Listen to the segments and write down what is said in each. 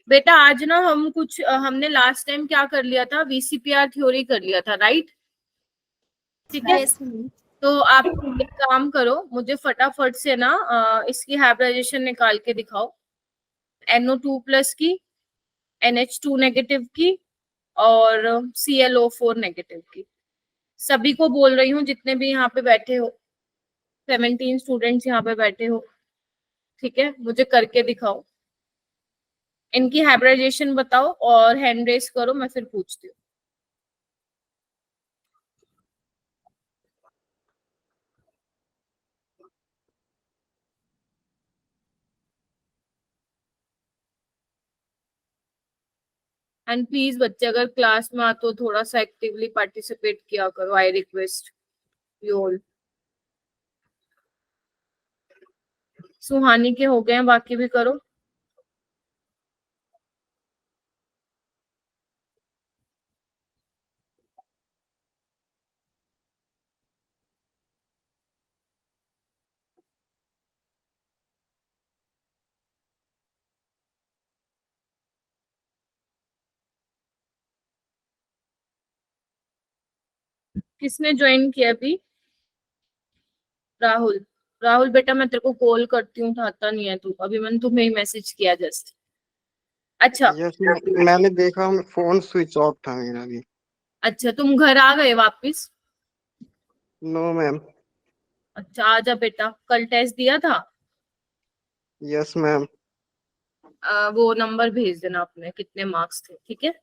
बेटा आज ना हम कुछ हमने लास्ट टाइम क्या कर लिया था, वीसीपीआर थ्योरी कर लिया था, राइट? ठीक है। तो आप एक काम करो, मुझे फटाफट से ना इसकी हाइब्रिडाइजेशन निकाल के दिखाओ, NO2+ की, NH2 नेगेटिव की और ClO4 नेगेटिव की। सभी को बोल रही हूँ जितने भी यहाँ पे बैठे हो, 17 स्टूडेंट्स यहाँ पे बैठे हो, ठीक है, मुझे करके दिखाओ, इनकी हाइब्रिडाइजेशन बताओ और हैंड रेस करो, मैं फिर पूछती हूँ। एंड प्लीज बच्चे अगर क्लास में आते हो थोड़ा सा एक्टिवली पार्टिसिपेट किया करो, आई रिक्वेस्ट यू ऑल। सुहानी के हो गए हैं, बाकी भी करो। किसने ज्वाइन किया अभी? राहुल। राहुल बेटा मैं तेरे को कॉल करती हूँ, उठाता नहीं है तू, अभी मैंने तुम्हें ही मैसेज किया जस्ट। अच्छा। यस मैंने देखा, फोन स्विच ऑफ था मेरा भी। अच्छा तुम घर आ गए वापिस? No ma'am. अच्छा आजा बेटा, कल टेस्ट दिया था? Yes ma'am. वो नंबर भेज देना अपने, कितने मार्क्स थे, ठीक है?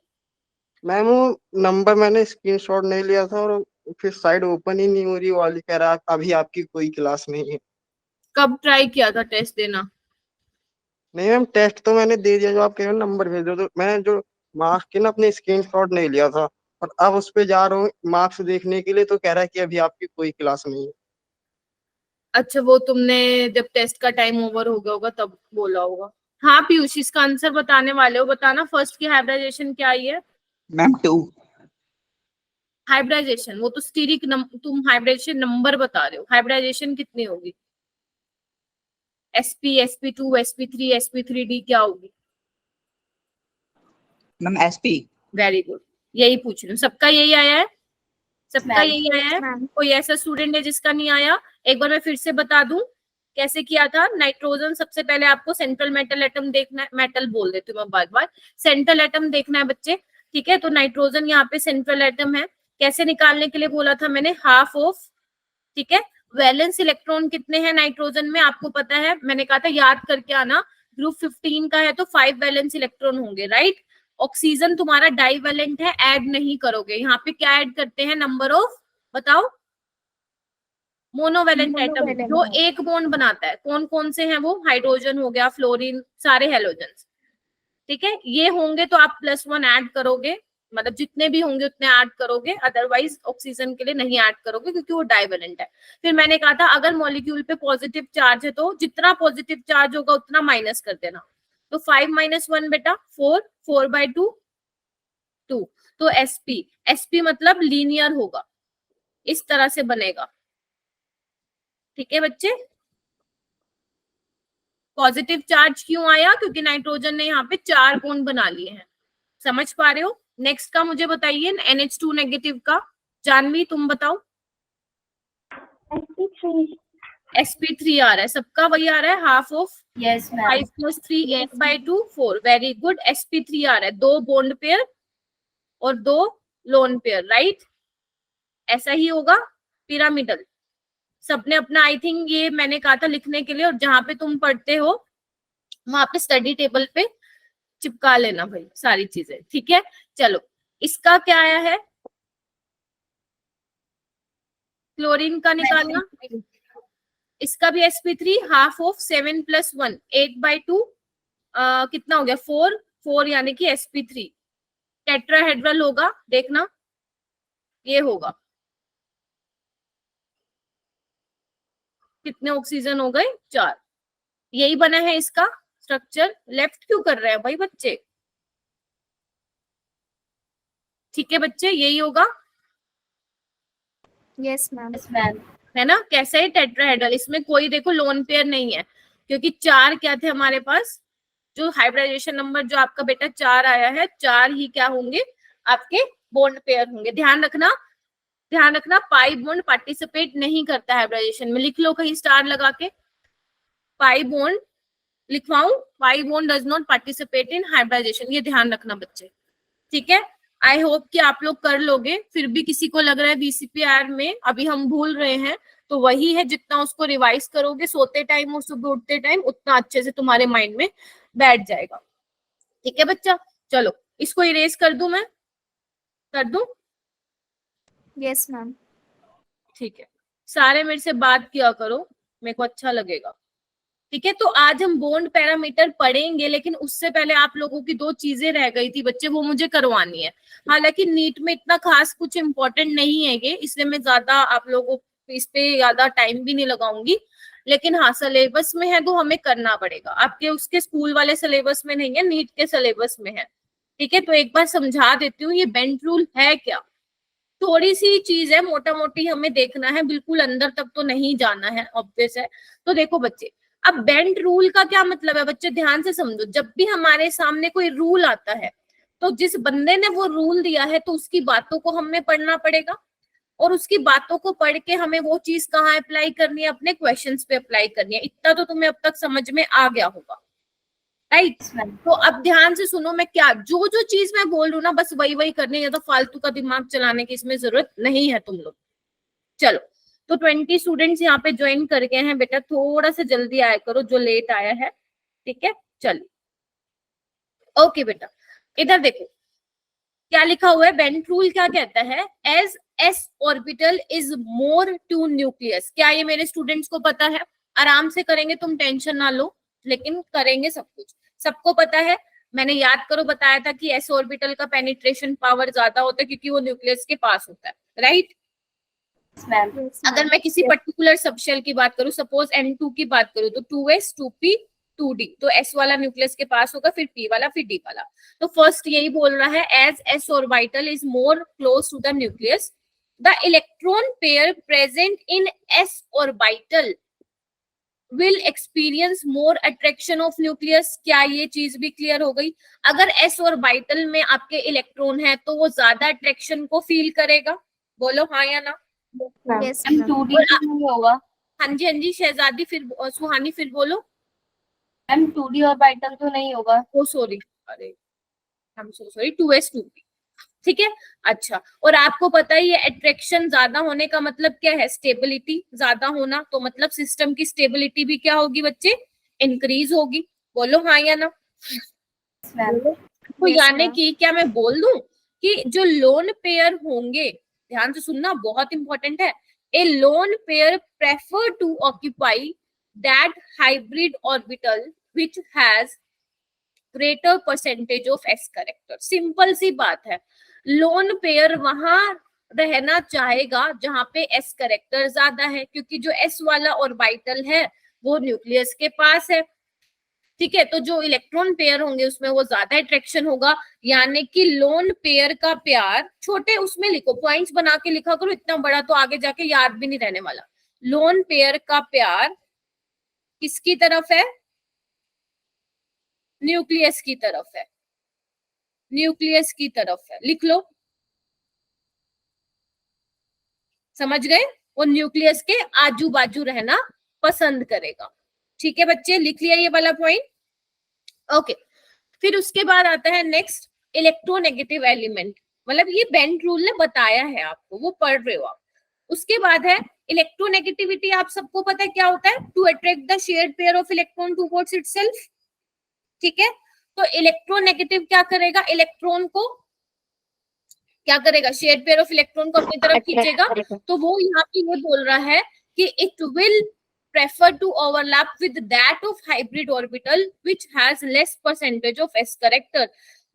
मैम वो नंबर मैंने स्क्रीनशॉट नहीं लिया था, और फिर साइड ओपन ही नहीं हो रही, वाली कह रहा अभी आपकी कोई क्लास नहीं है। कब ट्राई किया था टेस्ट देना? नहीं मैम, टेस्ट तो मैंने दे दिया, जो आप कह रहे हो नंबर भेज दो, तो मैंने जो मार्क्स के ना अपने स्क्रीनशॉट नहीं लिया था, और अब उस पे जा रहा हूँ मार्क्स देखने के लिए, तो कह रहा है कि अभी आपकी कोई क्लास नहीं है। अच्छा वो तुमने जब टेस्ट का टाइम ओवर हो गया होगा तब बोला होगा। हाँ पीयूष, इसका आंसर बताने वाले हो, बताना फर्स्ट की हाइब्रिडाइजेशन क्या आई है? मैम 2। हाइब्रिडाइजेशन वो तो स्टीरिक तुम हाइब्रिडाइजेशन नंबर बता रहे हो, हाइब्रिडाइजेशन कितनी होगी? sp sp2 sp3 sp3d क्या होगी? Ma'am SP. वेरी गुड, यही पूछ रही हूँ, सबका यही आया है? सबका यही आया है? कोई ऐसा स्टूडेंट है जिसका नहीं आया? एक बार मैं फिर से बता दूं कैसे किया था। नाइट्रोजन सबसे पहले आपको सेंट्रल मेटल एटम देखना है, मेटल बोल देती हूँ मैं बार बार, सेंट्रल एटम देखना है बच्चे, ठीक है? तो नाइट्रोजन यहाँ पे सेंट्रल एटम है, कैसे निकालने के लिए बोला था मैंने? हाफ ऑफ, ठीक है? वैलेंस इलेक्ट्रॉन कितने हैं नाइट्रोजन में आपको पता है, मैंने कहा था याद करके आना, ग्रुप 15 का है तो 5 वैलेंस इलेक्ट्रॉन होंगे, राइट? ऑक्सीजन तुम्हारा डाइवैलेंट है, ऐड नहीं करोगे, यहाँ पे क्या ऐड करते हैं? नंबर ऑफ, बताओ। मोनोवैलेंट एटम जो एक बॉन्ड बनाता है, कौन कौन से हैं वो? हाइड्रोजन हो गया, फ्लोरीन, सारे हेलोजन, ठीक है? ये होंगे तो आप +1 ऐड करोगे, मतलब जितने भी होंगे उतने ऐड करोगे, अदरवाइज ऑक्सीजन के लिए नहीं ऐड करोगे क्योंकि वो डाइवेलेंट है। फिर मैंने कहा था अगर मॉलिक्यूल पे पॉजिटिव चार्ज है तो जितना पॉजिटिव चार्ज होगा उतना माइनस कर देना, तो 5 - 1 बेटा 4, 4/2 2, तो sp मतलब लीनियर होगा, इस तरह से बनेगा, ठीक है बच्चे? पॉजिटिव चार्ज क्यों आया? क्योंकि नाइट्रोजन ने यहाँ पे 4 बॉन्ड बना लिए हैं, समझ पा रहे हो? नेक्स्ट का मुझे बताइए, NH2 नेगेटिव का, जानवी तुम बताओ। sp3 आ रहा है, सबका वही आ रहा है, half of 5 + 3 8/2 4, very good. sp3 आ रहा है, 2 बॉन्ड पेयर और 2 लोन पेयर, राइट? ऐसा ही होगा पिरामिडल। सबने अपना, आई थिंक ये मैंने कहा था लिखने के लिए, और जहां पे तुम पढ़ते हो वहां पे स्टडी टेबल पे चिपका लेना भाई सारी चीजें, ठीक है? चलो इसका क्या आया है? क्लोरीन का निकालना, इसका भी sp3 हाफ ऑफ 7 + 1 8/2, कितना हो गया? 4, 4 यानी कि sp3 टेट्राहेड्रल होगा, देखना ये होगा, कितने ऑक्सीजन हो गए? 4, यही बना है इसका स्ट्रक्चर। लेफ्ट क्यों कर रहे हैं भाई बच्चे? ठीक है बच्चे, यही होगा। Yes ma'am. है ना? कैसा है टेट्राहेड्रल, इसमें कोई देखो लोन पेयर नहीं है, क्योंकि 4 क्या थे हमारे पास? जो हाइब्रिडाइजेशन नंबर जो आपका बेटा 4 आया है, 4 ही क्या होंगे, आपके बॉन्ड पेयर होंगे। ध्यान रखना पाई बॉन्ड पार्टिसिपेट नहीं करता है हाइब्रिडाइजेशन में। लिख लो कहीं स्टार लगा के, पाई बॉन्ड लिखवाऊं, pi bond does not participate in hybridization, ये ध्यान रखना बच्चे, ठीक है। आई होप कि आप लोग कर लोगे। फिर भी किसी को लग रहा है बीसीपीआर में अभी हम भूल रहे हैं, तो वही है, जितना उसको रिवाइज करोगे सोते टाइम और सुबह उठते टाइम, उतना अच्छे से तुम्हारे माइंड में बैठ जाएगा, ठीक है बच्चा। चलो इसको इरेज कर दूं, मैं कर दूं? Yes ma'am. ठीक है, सारे मेरे से बात किया करो, मेरे को अच्छा लगेगा, ठीक है। तो आज हम बॉन्ड पैरामीटर पढ़ेंगे, लेकिन उससे पहले आप लोगों की 2 चीजें रह गई थी बच्चे, वो मुझे करवानी है। हालांकि नीट में इतना खास कुछ इंपॉर्टेंट नहीं है ये, इसलिए मैं ज्यादा आप लोगों को इस पे ज्यादा टाइम भी नहीं लगाऊंगी, लेकिन हाँ सिलेबस में है तो हमें करना पड़ेगा। आपके उसके स्कूल वाले सिलेबस में नहीं है, नीट के सिलेबस में है, ठीक है। तो एक बार समझा देती हूँ, ये बेंट रूल है क्या। थोड़ी सी चीज है, मोटा मोटी हमें देखना है, बिल्कुल अंदर तक तो नहीं जाना है, ऑब्वियस है। तो देखो बच्चे, अब बेंट रूल का क्या मतलब है बच्चे, ध्यान से समझो। जब भी हमारे सामने कोई रूल आता है, तो जिस बंदे ने वो रूल दिया है, तो उसकी बातों को हमें पढ़ना पड़ेगा, और उसकी बातों को पढ़ के हमें वो चीज कहाँ अप्लाई करनी है, अपने क्वेश्चंस पे अप्लाई करनी है। इतना तो तुम्हें अब तक समझ में आ गया होगा, राइट। तो अब ध्यान से सुनो, मैं क्या जो जो चीज मैं बोल रही हूँ ना, बस वही वही करनी है, तो फालतू का दिमाग चलाने की इसमें जरूरत नहीं है तुम लोग। चलो, तो 20 स्टूडेंट्स यहाँ पे ज्वाइन कर गए हैं बेटा, थोड़ा सा जल्दी आया करो जो लेट आया है, ठीक है। चलिए ओके बेटा, इधर देखो क्या लिखा हुआ है। बेंट रूल क्या कहता है, as s orbital is more to nucleus. क्या ये मेरे स्टूडेंट्स को पता है? आराम से करेंगे, तुम टेंशन ना लो, लेकिन करेंगे सब कुछ, सबको पता है। मैंने याद करो बताया था कि एस ऑर्बिटल का पेनिट्रेशन पावर ज्यादा होता है क्योंकि वो न्यूक्लियस के पास होता है, राइट। अगर मैं किसी पर्टिकुलर सबशेल की बात करूं, सपोज N2 की बात करूं, तो 2s 2p 2d, तो s वाला न्यूक्लियस के पास होगा, फिर p वाला, फिर d वाला। तो फर्स्ट यही बोल रहा है, as s orbital is more close to the nucleus, the electron pair present in s orbital will experience more attraction of nucleus. क्या ये चीज भी क्लियर हो गई? अगर s ऑर्बिटल में आपके इलेक्ट्रॉन है, तो वो ज्यादा अट्रैक्शन को फील करेगा, बोलो हाँ या ना? यस नहीं होगा। हाँ जी हाँ जी शहजादी, फिर सुहानी फिर बोलो। मैम 2D ऑर्बिटल तो नहीं होगा। ओ सॉरी, अरे आई am so sorry, 2s 2p, ठीक है। अच्छा, और आपको पता ही है अट्रैक्शन ज्यादा होने का मतलब क्या है, स्टेबिलिटी ज्यादा होना, तो मतलब सिस्टम की स्टेबिलिटी भी क्या होगी बच्चे, इंक्रीज होगी, बोलो हाँ या ना? तो यानी कि क्या मैं बोल दूं कि जो लोन पेयर होंगे, ध्यान से सुनना बहुत इंपॉर्टेंट है, a lone pair prefer to occupy that hybrid orbital which has greater percentage of s character. Simple सी बात है, लोन पेयर वहां रहना चाहेगा जहां पे एस कैरेक्टर ज्यादा है, क्योंकि जो एस वाला ऑर्बिटल है वो न्यूक्लियस के पास है, ठीक है। तो जो इलेक्ट्रॉन पेयर होंगे उसमें वो ज्यादा अट्रैक्शन होगा, यानी कि लोन पेयर का प्यार, छोटे उसमें लिखो, पॉइंट्स बना के लिखा करो, इतना बड़ा तो आगे जाके याद भी नहीं रहने वाला। लोन पेयर का प्यार किसकी तरफ है? न्यूक्लियस की तरफ है, न्यूक्लियस की तरफ है, लिख लो, समझ गए? वो न्यूक्लियस के आजू बाजू रहना पसंद करेगा, ठीक है बच्चे, लिख लिया ये वाला पॉइंट, ओके। फिर उसके बाद आता है नेक्स्ट, इलेक्ट्रोनेगेटिव एलिमेंट, मतलब ये बेंट रूल ने बताया है आपको, वो पढ़ रहे हो आप। उसके बाद है इलेक्ट्रोनेगेटिविटी, आप सबको पता है क्या होता है, to attract the shared pair of electron towards itself, ठीक है। तो इलेक्ट्रोनेगेटिव क्या करेगा, इलेक्ट्रॉन को क्या करेगा, शेयर्ड पेयर ऑफ इलेक्ट्रॉन को अपनी तरफ खींचेगा, तो वो यहाँ पे ये बोल रहा है कि it will prefer to overlap with that of hybrid orbital which has less percentage of s character।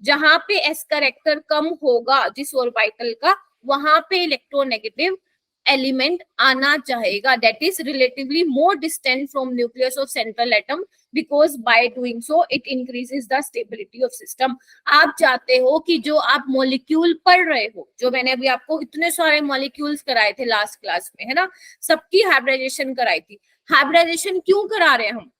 जहां पे s character कम होगा जिस ऑर्बिटल का, वहां पे इलेक्ट्रोनेगेटिव एलिमेंट आना चाहेगा, that is relatively more distant from nucleus of central atom because by doing so it increases the stability of system। आप चाहते हो कि जो आप मॉलिक्यूल पढ़ रहे हो, जो मैंने अभी आपको इतने सारे मॉलिक्यूल्स कराए थे लास्ट क्लास में, है ना, सबकी हाइब्रिडाइजेशन कराई थी। हाइब्रिडाइजेशन क्यों करा रहे हैं हम?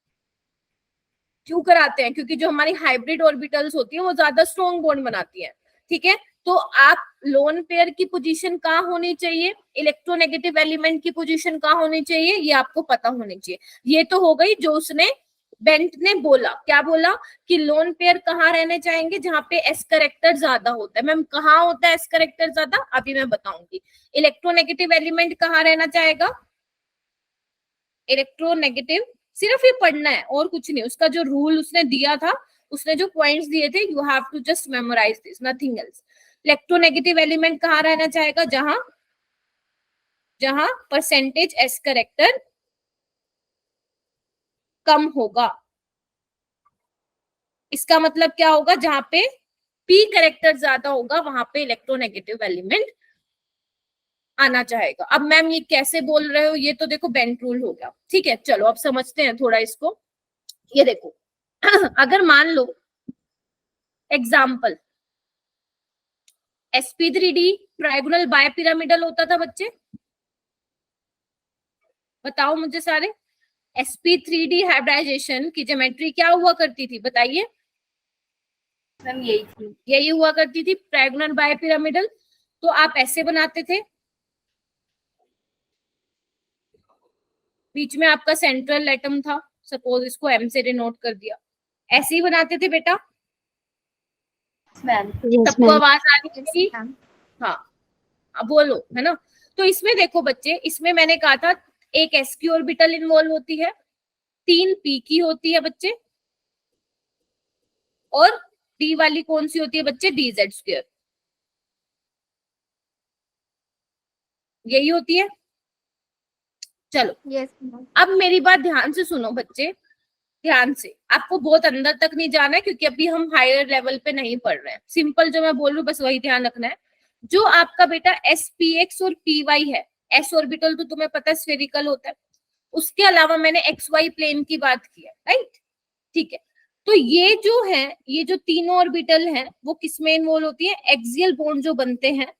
क्यों कराते हैं? क्योंकि जो हमारी हाइब्रिड ऑर्बिटल्स होती है वो ज्यादा स्ट्रॉन्ग बॉन्ड बनाती है, ठीक है। तो आप लोन पेयर की पोजीशन कहाँ होनी चाहिए, इलेक्ट्रोनेगेटिव एलिमेंट की पोजीशन कहाँ होनी चाहिए, ये आपको पता होनी चाहिए। ये तो हो गई जो उसने बेंट ने बोला, क्या बोला कि लोन पेयर कहाँ रहने चाहेंगे, जहां पे एस करेक्टर ज्यादा होता है। मैम कहाँ होता है एस करेक्टर ज्यादा, अभी मैं बताऊंगी। इलेक्ट्रोनेगेटिव एलिमेंट कहाँ रहना चाहेगा, इलेक्ट्रोनेगेटिव, सिर्फ ये पढ़ना है और कुछ नहीं। उसका जो रूल उसने दिया था, उसने जो पॉइंट्स दिए थे, you have to just memorise this, nothing else. Electronegative element कहाँ रहना चाहेगा, जहां जहां परसेंटेज एस करेक्टर कम होगा। इसका मतलब क्या होगा, जहां पे पी करेक्टर ज्यादा होगा वहां पे इलेक्ट्रोनेगेटिव एलिमेंट आना चाहेगा। अब मैम ये कैसे बोल रहे हो, ये तो देखो बेंट रूल हो गया, ठीक है। चलो अब समझते हैं थोड़ा इसको। ये देखो अगर मान लो example sp3d trigonal bipyramidal होता था बच्चे, बताओ मुझे सारे। sp3d हाइब्रिडाइजेशन की ज्योमेट्री क्या हुआ करती थी, बताइए। मैम यही थी, यही हुआ करती थी, ट्राइगोनल बाय पिरामिडल। तो आप ऐसे बनाते थे, बीच में आपका सेंट्रल एटम था, सपोज इसको एम से डिनोट कर दिया, ऐसे ही बनाते थे बेटा। मैम सबको आवाज आ रही Yes, थी, ma'am. हाँ अब बोलो, है ना। तो इसमें देखो बच्चे, इसमें मैंने कहा था एक एस की ऑर्बिटल इन्वॉल्व होती है, 3 पी की होती है बच्चे, और डी वाली कौन सी होती है बच्चे, डी जेड स्क्वायर, यही होती है। चलो Yes, ma'am. अब मेरी बात ध्यान से सुनो बच्चे, ध्यान से, आपको बहुत अंदर तक नहीं जाना है क्योंकि अभी हम हायर लेवल पे नहीं पढ़ रहे हैं। सिंपल जो मैं बोल रही हूँ बस वही ध्यान रखना है। जो आपका बेटा एस पी एक्स और पी वाई है, एस ऑर्बिटल तो तुम्हें पता है स्फेरिकल होता है, उसके अलावा मैंने एक्स वाई प्लेन की बात की है, राइट, ठीक है। तो ये जो है, ये जो तीनों ऑर्बिटल हैं वो किसमें इन्वॉल्व होती है, एक्सियल बॉन्ड जो बनते हैं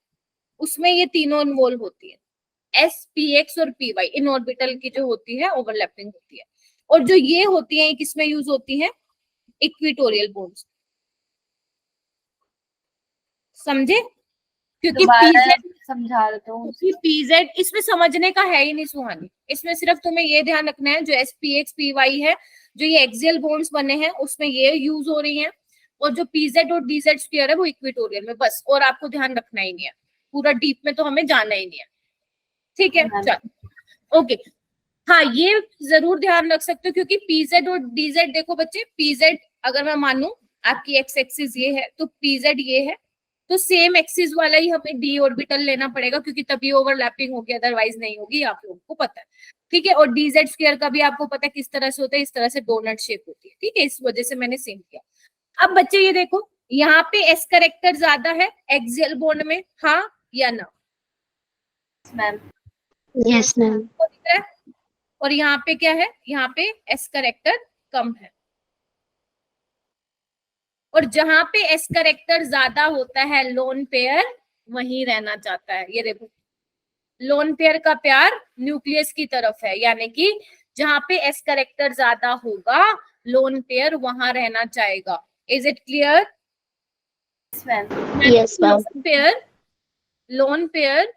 उसमें ये तीनों इन्वॉल्व होती है। एस पी एक्स और पी वाई इन ऑर्बिटल की जो होती है ओवरलैपिंग होती है। और जो ये होती है ये किसमें यूज होती है, इक्विटोरियल बॉन्ड्स, समझे। क्योंकि दोबारा पीजेड, समझा देता हूँ। क्योंकि पीजेड इसमें समझने का है ही नहीं सुहानी, इसमें सिर्फ तुम्हें ये ध्यान रखना है जो s p x p y है, जो ये एक्सियल बॉन्ड्स बने हैं उसमें ये यूज हो रही हैं, और जो पीजेड और डीजेड स्क्वायर है वो इक्विटोरियल में, बस। और आपको ध्यान रखना ही नहीं है, पूरा डीप में तो हमें जाना ही नहीं है, ठीक है। चलो ओके, हाँ ये जरूर ध्यान रख सकते हो क्योंकि पीजेड और डीजेड, देखो बच्चे पीजेड अगर मैं मानूं आपकी एक्स एक्सिस ये है तो पीजेड ये है, तो सेम एक्सिस वाला ही हमें डी ऑर्बिटल लेना पड़ेगा क्योंकि तभी ओवरलैपिंग होगी, अदरवाइज नहीं होगी, आप लोगों को पता है, ठीक है। और डीजेड स्क्वायर का भी आपको पता है किस तरह से होता है, इस तरह से डोनट शेप होती है, ठीक है, इस वजह से मैंने सेम किया। अब बच्चे ये देखो यहाँ पे एस करेक्टर ज्यादा है एक्सियल बॉन्ड में, हाँ या ना, मैम Yes, ma'am. आपको दिख रहा है। और यहाँ पे क्या है, यहाँ पे एस करेक्टर कम है, और जहां पे एस करेक्टर ज्यादा होता है लोन पेयर वहीं रहना चाहता है। ये देखो लोन पेयर का प्यार न्यूक्लियस की तरफ है, यानी कि जहां पे एस करेक्टर ज्यादा होगा लोन पेयर वहां रहना चाहेगा। Is it clear? Ma'am Yes, ma'am. Lone pair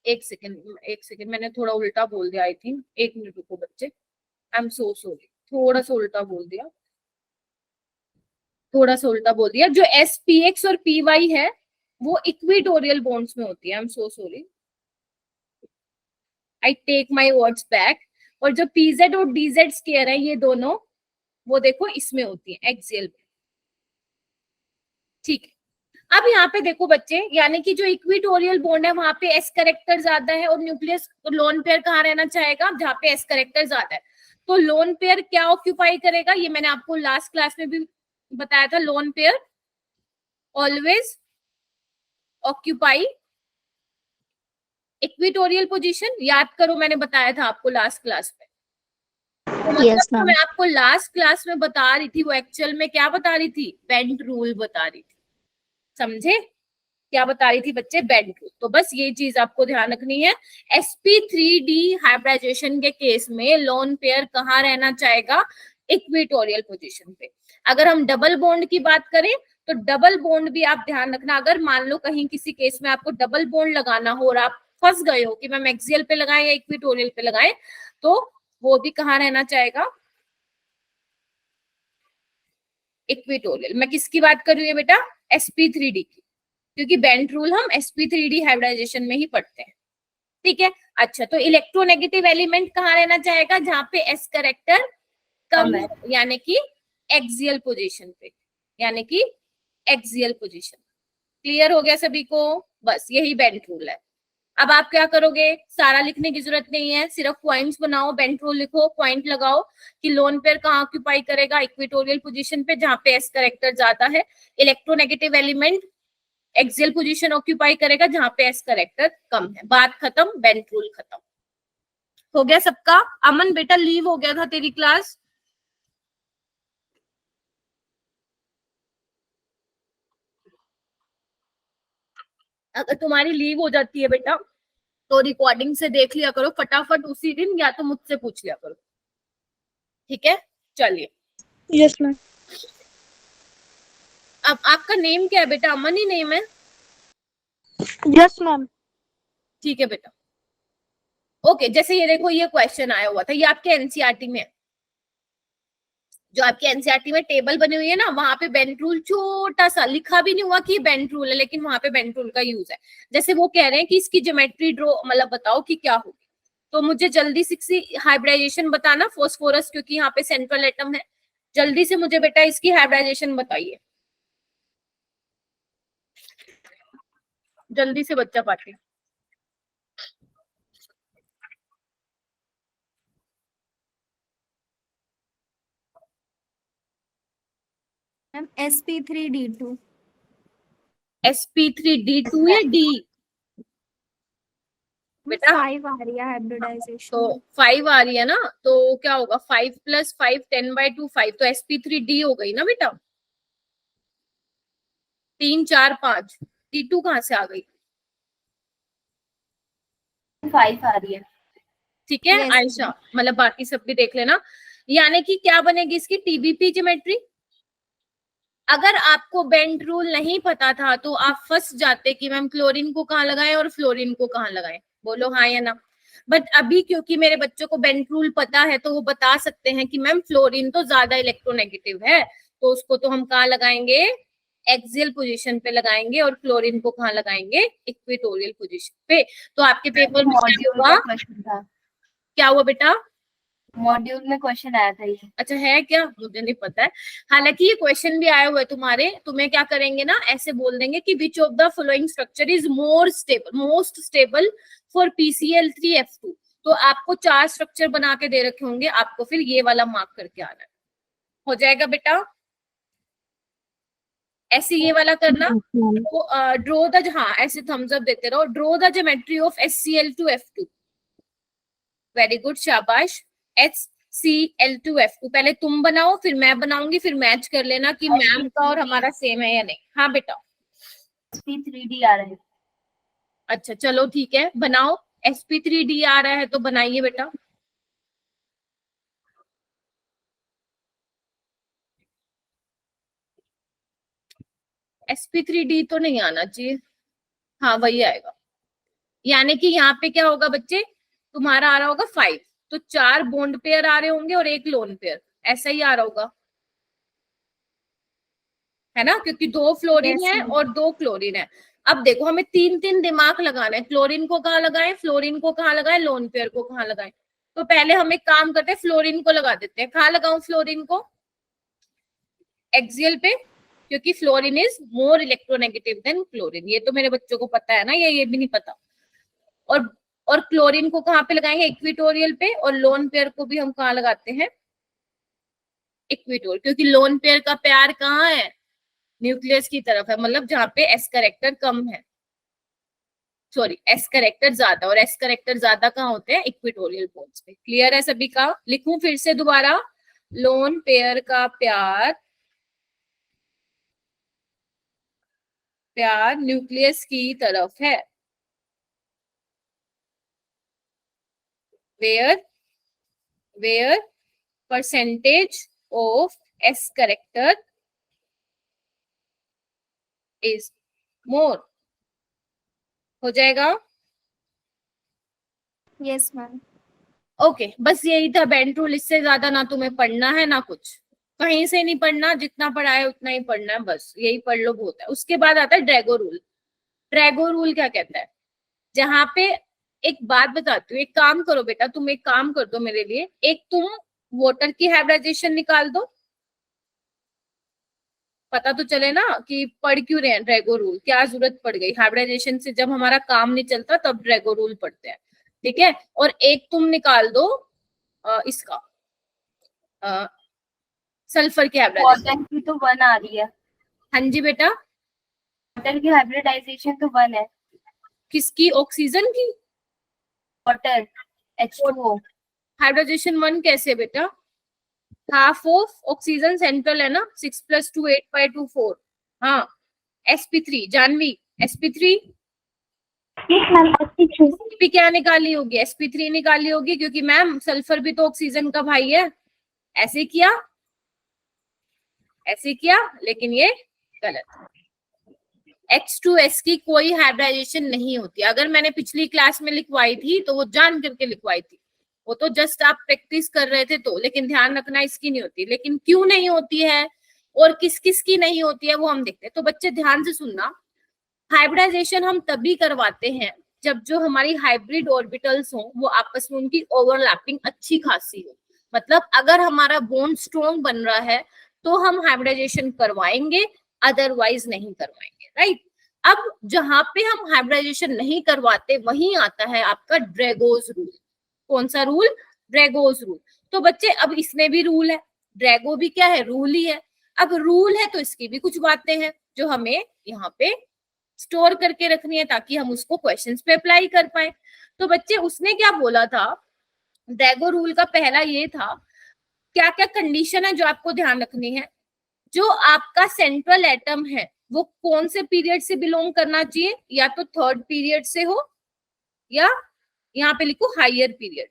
एक सेकेंड मैंने थोड़ा उल्टा बोल दिया, आई थिंक, एक मिनट रुको बच्चे, आई एम सो सॉरी, थोड़ा सा उल्टा बोल दिया, थोड़ा सा उल्टा बोल दिया। जो एस पी एक्स और पी वाई है वो इक्विटोरियल बॉन्ड्स में होती है, I am so sorry, I take my words back. और जो पीजेड और डीजेड स्क्वायर है ये दोनों, वो देखो इसमें होती है एक्सियल में, ठीक है। अब यहाँ पे देखो बच्चे, यानी कि जो इक्विटोरियल बॉन्ड है वहां पे एस करेक्टर ज्यादा है, और न्यूक्लियस लोन पेयर कहाँ रहना चाहेगा, जहाँ पे एस करेक्टर ज्यादा है। तो लोन पेयर क्या ऑक्यूपाई करेगा, ये मैंने आपको लास्ट क्लास में भी बताया था, lone pair always occupy equatorial position, याद करो मैंने बताया था आपको लास्ट क्लास में। तो मतलब Yes, जो ma'am. मैं आपको लास्ट क्लास में बता रही थी वो एक्चुअल में क्या बता रही थी, बेंट रूल बता रही थी, समझे। क्या बता रही थी बच्चे, बेंड रूल। तो बस ये चीज आपको ध्यान रखनी है। sp3d हाइब्रिडाइजेशन के केस में लोन पेयर कहाँ रहना चाहेगा, इक्वेटोरियल पोजीशन पे। अगर हम डबल बॉन्ड की बात करें तो डबल बॉन्ड भी आप ध्यान रखना, अगर मान लो कहीं किसी केस में आपको डबल बॉन्ड लगाना हो और आप फंस गए हो कि मैम एक्सियल पे लगाएं या इक्वेटोरियल पे लगाएं, तो वो भी कहाँ रहना चाहेगा, इक्वेटोरियल। मैं किसकी बात कर रही हूँ बेटा, sp3d की, क्योंकि बेंट रूल हम sp3d हाइब्रिडाइजेशन में ही पढ़ते हैं। ठीक है। अच्छा, तो इलेक्ट्रोनेगेटिव एलिमेंट कहाँ रहना चाहेगा, जहां पे s करेक्टर कम है, यानी कि एक्सियल पोजीशन पे, यानी कि एक्सियल पोजीशन। क्लियर हो गया सभी को, बस यही बेंट रूल है। अब आप क्या करोगे, सारा लिखने की जरूरत नहीं है, सिर्फ पॉइंट्स बनाओ, बेंट रूल लिखो, पॉइंट लगाओ कि लोन पेयर कहाँ ऑक्यूपाई करेगा, इक्वेटोरियल पोजीशन पे जहां पे एस करेक्टर ज्यादा है। Electronegative element axial position occupy करेगा जहां पे एस करेक्टर कम है। बात खत्म, बेंट रूल खत्म हो गया सबका। अमन बेटा लीव हो गया था तेरी क्लास, अगर तुम्हारी लीव हो जाती है बेटा तो रिकॉर्डिंग से देख लिया करो फटाफट उसी दिन, या तो मुझसे पूछ लिया करो। ठीक है, चलिए। Yes ma'am. अब आपका नेम क्या है बेटा, अमन ही नेम है? Yes ma'am. ठीक है बेटा, ओके। जैसे ये देखो, ये क्वेश्चन आया हुआ था, ये आपके एनसीईआरटी में है, जो आपके एनसीईआरटी में टेबल बनी हुई है ना, वहां पे बेंट रूल छोटा सा लिखा भी नहीं हुआ कि बेंट रूल है, लेकिन वहां पे बेंट रूल का यूज है। जैसे वो कह रहे हैं कि इसकी ज्योमेट्री ड्रॉ मतलब बताओ कि क्या होगी, तो मुझे जल्दी से हाइब्रिडाइजेशन बताना फॉस्फोरस, क्योंकि यहाँ पे सेंट्रल एटम है। जल्दी से मुझे बेटा इसकी हाइब्रिडाइजेशन बताइए, जल्दी से बच्चा पाटे। Ma'am sp3d2। sp3d2 या d बेटा? 5 आ रही है हाइब्रिडाइजेशन। तो 5 आ रही है ना, तो क्या होगा, 5 + 5 10/2 5, तो sp3d हो गई ना बेटा। 3 4 5 d2 कहाँ से आ गई? 5 आ रही है। ठीक है Yes, आयशा, मतलब बाकी सब भी देख लेना। यानी कि क्या बनेगी इसकी, टीबीपी ज्योमेट्री। अगर आपको बेंट रूल नहीं पता था तो आप फंस जाते कि मैम क्लोरीन को कहाँ लगाएं और फ्लोरीन को कहाँ लगाएं, बोलो हाँ या ना। बट अभी क्योंकि मेरे बच्चों को बेंट रूल पता है तो वो बता सकते हैं कि मैम फ्लोरीन तो ज्यादा इलेक्ट्रोनेगेटिव है, तो उसको तो हम कहाँ लगाएंगे, एक्सियल पोजीशन पे लगाएंगे, और क्लोरीन को कहाँ लगाएंगे, इक्वेटोरियल पोजीशन पे। तो आपके पेपर में क्या मॉड्यूल होगा, में क्वेश्चन था, क्या हुआ बेटा? मॉड्यूल में क्वेश्चन आया था ये। अच्छा है क्या, मुझे नहीं पता है। हालांकि ये क्वेश्चन भी आया हुआ है तुम्हारे, तुम्हें क्या करेंगे ना, ऐसे बोल देंगे कि which of the following structure is most stable for PCl3F2। तो आपको 4 स्ट्रक्चर बना के दे रखे होंगे, आपको फिर ये वाला मार्क करके आना है। हो जाएगा बेटा, ऐसे ये वाला करना। तो ड्रॉ द, हाँ ऐसे थम्स अप देते रहो, draw the geometry of HCl2F2। Very good, शाबाश। HCl2F2 पहले तुम बनाओ, फिर मैं बनाऊंगी, फिर मैच कर लेना कि मैम का और हमारा सेम है या नहीं। हाँ बेटा, sp3d आ रहा है। अच्छा चलो ठीक है, बनाओ। sp3d आ रहा है तो बनाइए बेटा। sp3d तो नहीं आना चाहिए, हाँ वही आएगा। यानी कि यहाँ पे क्या होगा बच्चे, तुम्हारा आ रहा होगा 5, तो 4 बॉन्ड पेयर आ रहे होंगे और 1 लोन पेयर, ऐसा ही आ रहा होगा, है ना, क्योंकि 2 फ्लोरीन Yes, है ma'am. और 2 क्लोरीन है। अब देखो हमें 3 दिमाग लगाना है, क्लोरीन को कहाँ लगाएं, फ्लोरीन को कहाँ लगाएं, लोन पेयर को कहाँ लगाएं। तो पहले हम एक काम करते हैं, फ्लोरीन को लगा देते हैं। कहाँ लगाऊं फ्लोरीन को, एक्सियल पे, क्योंकि fluorine is more electronegative than chlorine. ये तो मेरे बच्चों को पता है ना, ये भी नहीं पता। और क्लोरीन को कहाँ पे लगाएंगे, इक्वेटोरियल पे, और लोन पेयर को भी हम कहाँ लगाते हैं, इक्वेटोरियल, क्योंकि लोन पेयर का प्यार कहाँ है, न्यूक्लियस की तरफ है, मतलब जहां पे एस करेक्टर कम है, सॉरी एस करेक्टर ज्यादा, और एस करेक्टर ज्यादा कहाँ होते हैं, इक्वेटोरियल पोल्स पे। क्लियर है सभी का? लिखूं फिर से दोबारा, लोन पेयर का प्यार प्यार न्यूक्लियस की तरफ है। where percentage of S character is more। हो जाएगा। Yes, ma'am. ओके बस यही था बेंट रूल। इससे ज्यादा ना तुम्हें पढ़ना है ना कुछ, कहीं से नहीं पढ़ना, जितना पढ़ा है उतना ही पढ़ना है, बस यही पढ़ लो बहुत है। उसके बाद आता है ड्रैगो रूल। ड्रैगो रूल क्या कहता है, जहां पे एक बात बताती हूँ, एक काम करो बेटा, तुम एक काम कर दो मेरे लिए, एक तुम वाटर की हाइब्रिडाइजेशन निकाल दो, पता तो चले ना कि पढ़ क्यों रहे हैं ड्रैगो रूल, क्या जरूरत पड़ गई हाइब्रिडाइजेशन से। जब हमारा काम नहीं चलता तब ड्रैगो रूल पढ़ते हैं, ठीक है। और एक तुम निकाल दो इसका सल्फर की हाइब्रिडाइजेशन। वाटर की तो 1 आ रही है। हाँ जी बेटा। वाटर की हाइब्रिडाइजेशन तो 1 है। किसकी? ऑक्सीजन की। Water H2O। हाइब्रिडाइजेशन 1 कैसे बेटा? हाफ ऑफ ऑक्सीजन सेंट्रल है ना, 6 + 2 8/2 4। हाँ sp3 Janvi, sp3 Yes, ma'am. SP3. भी क्या निकाली होगी? sp3 निकाली होगी, क्योंकि मैम सल्फर भी तो ऑक्सीजन का भाई है। ऐसे किया, ऐसे किया, लेकिन ये गलत। H2S की कोई हाइब्रिडाइजेशन नहीं होती। अगर मैंने पिछली क्लास में लिखवाई थी तो वो जान करके लिखवाई थी, वो तो जस्ट आप प्रैक्टिस कर रहे थे तो, लेकिन ध्यान रखना इसकी नहीं होती। लेकिन क्यों नहीं होती है और किस किस की नहीं होती है वो हम देखते हैं। तो बच्चे ध्यान से सुनना, हाइब्रिडाइजेशन हम तभी करवाते हैं जब जो हमारी हाइब्रिड ऑर्बिटल्स हो वो आपस में उनकी ओवरलैपिंग अच्छी खासी हो। मतलब अगर हमारा बॉन्ड स्ट्रॉन्ग बन रहा है तो हम हाइब्रिडाइजेशन करवाएंगे, अदरवाइज नहीं करवाएंगे, राइट। अब जहां पे हम हाइब्रिडाइजेशन नहीं करवाते वहीं आता है आपका ड्रैगोज रूल। कौन सा रूल? ड्रैगोज रूल। तो बच्चे अब इसमें भी रूल है, ड्रैगो भी क्या है? रूल ही है। अब रूल है तो इसकी भी कुछ बातें हैं जो हमें यहाँ पे स्टोर करके रखनी है ताकि हम उसको क्वेश्चंस पे अप्लाई कर पाए। तो बच्चे उसने क्या बोला था, ड्रैगो रूल का पहला ये था, क्या क्या कंडीशन है जो आपको ध्यान रखनी है। जो आपका सेंट्रल एटम है वो कौन से पीरियड से बिलोंग करना चाहिए, या तो 3rd पीरियड से हो, या यहाँ पे लिखो हायर पीरियड,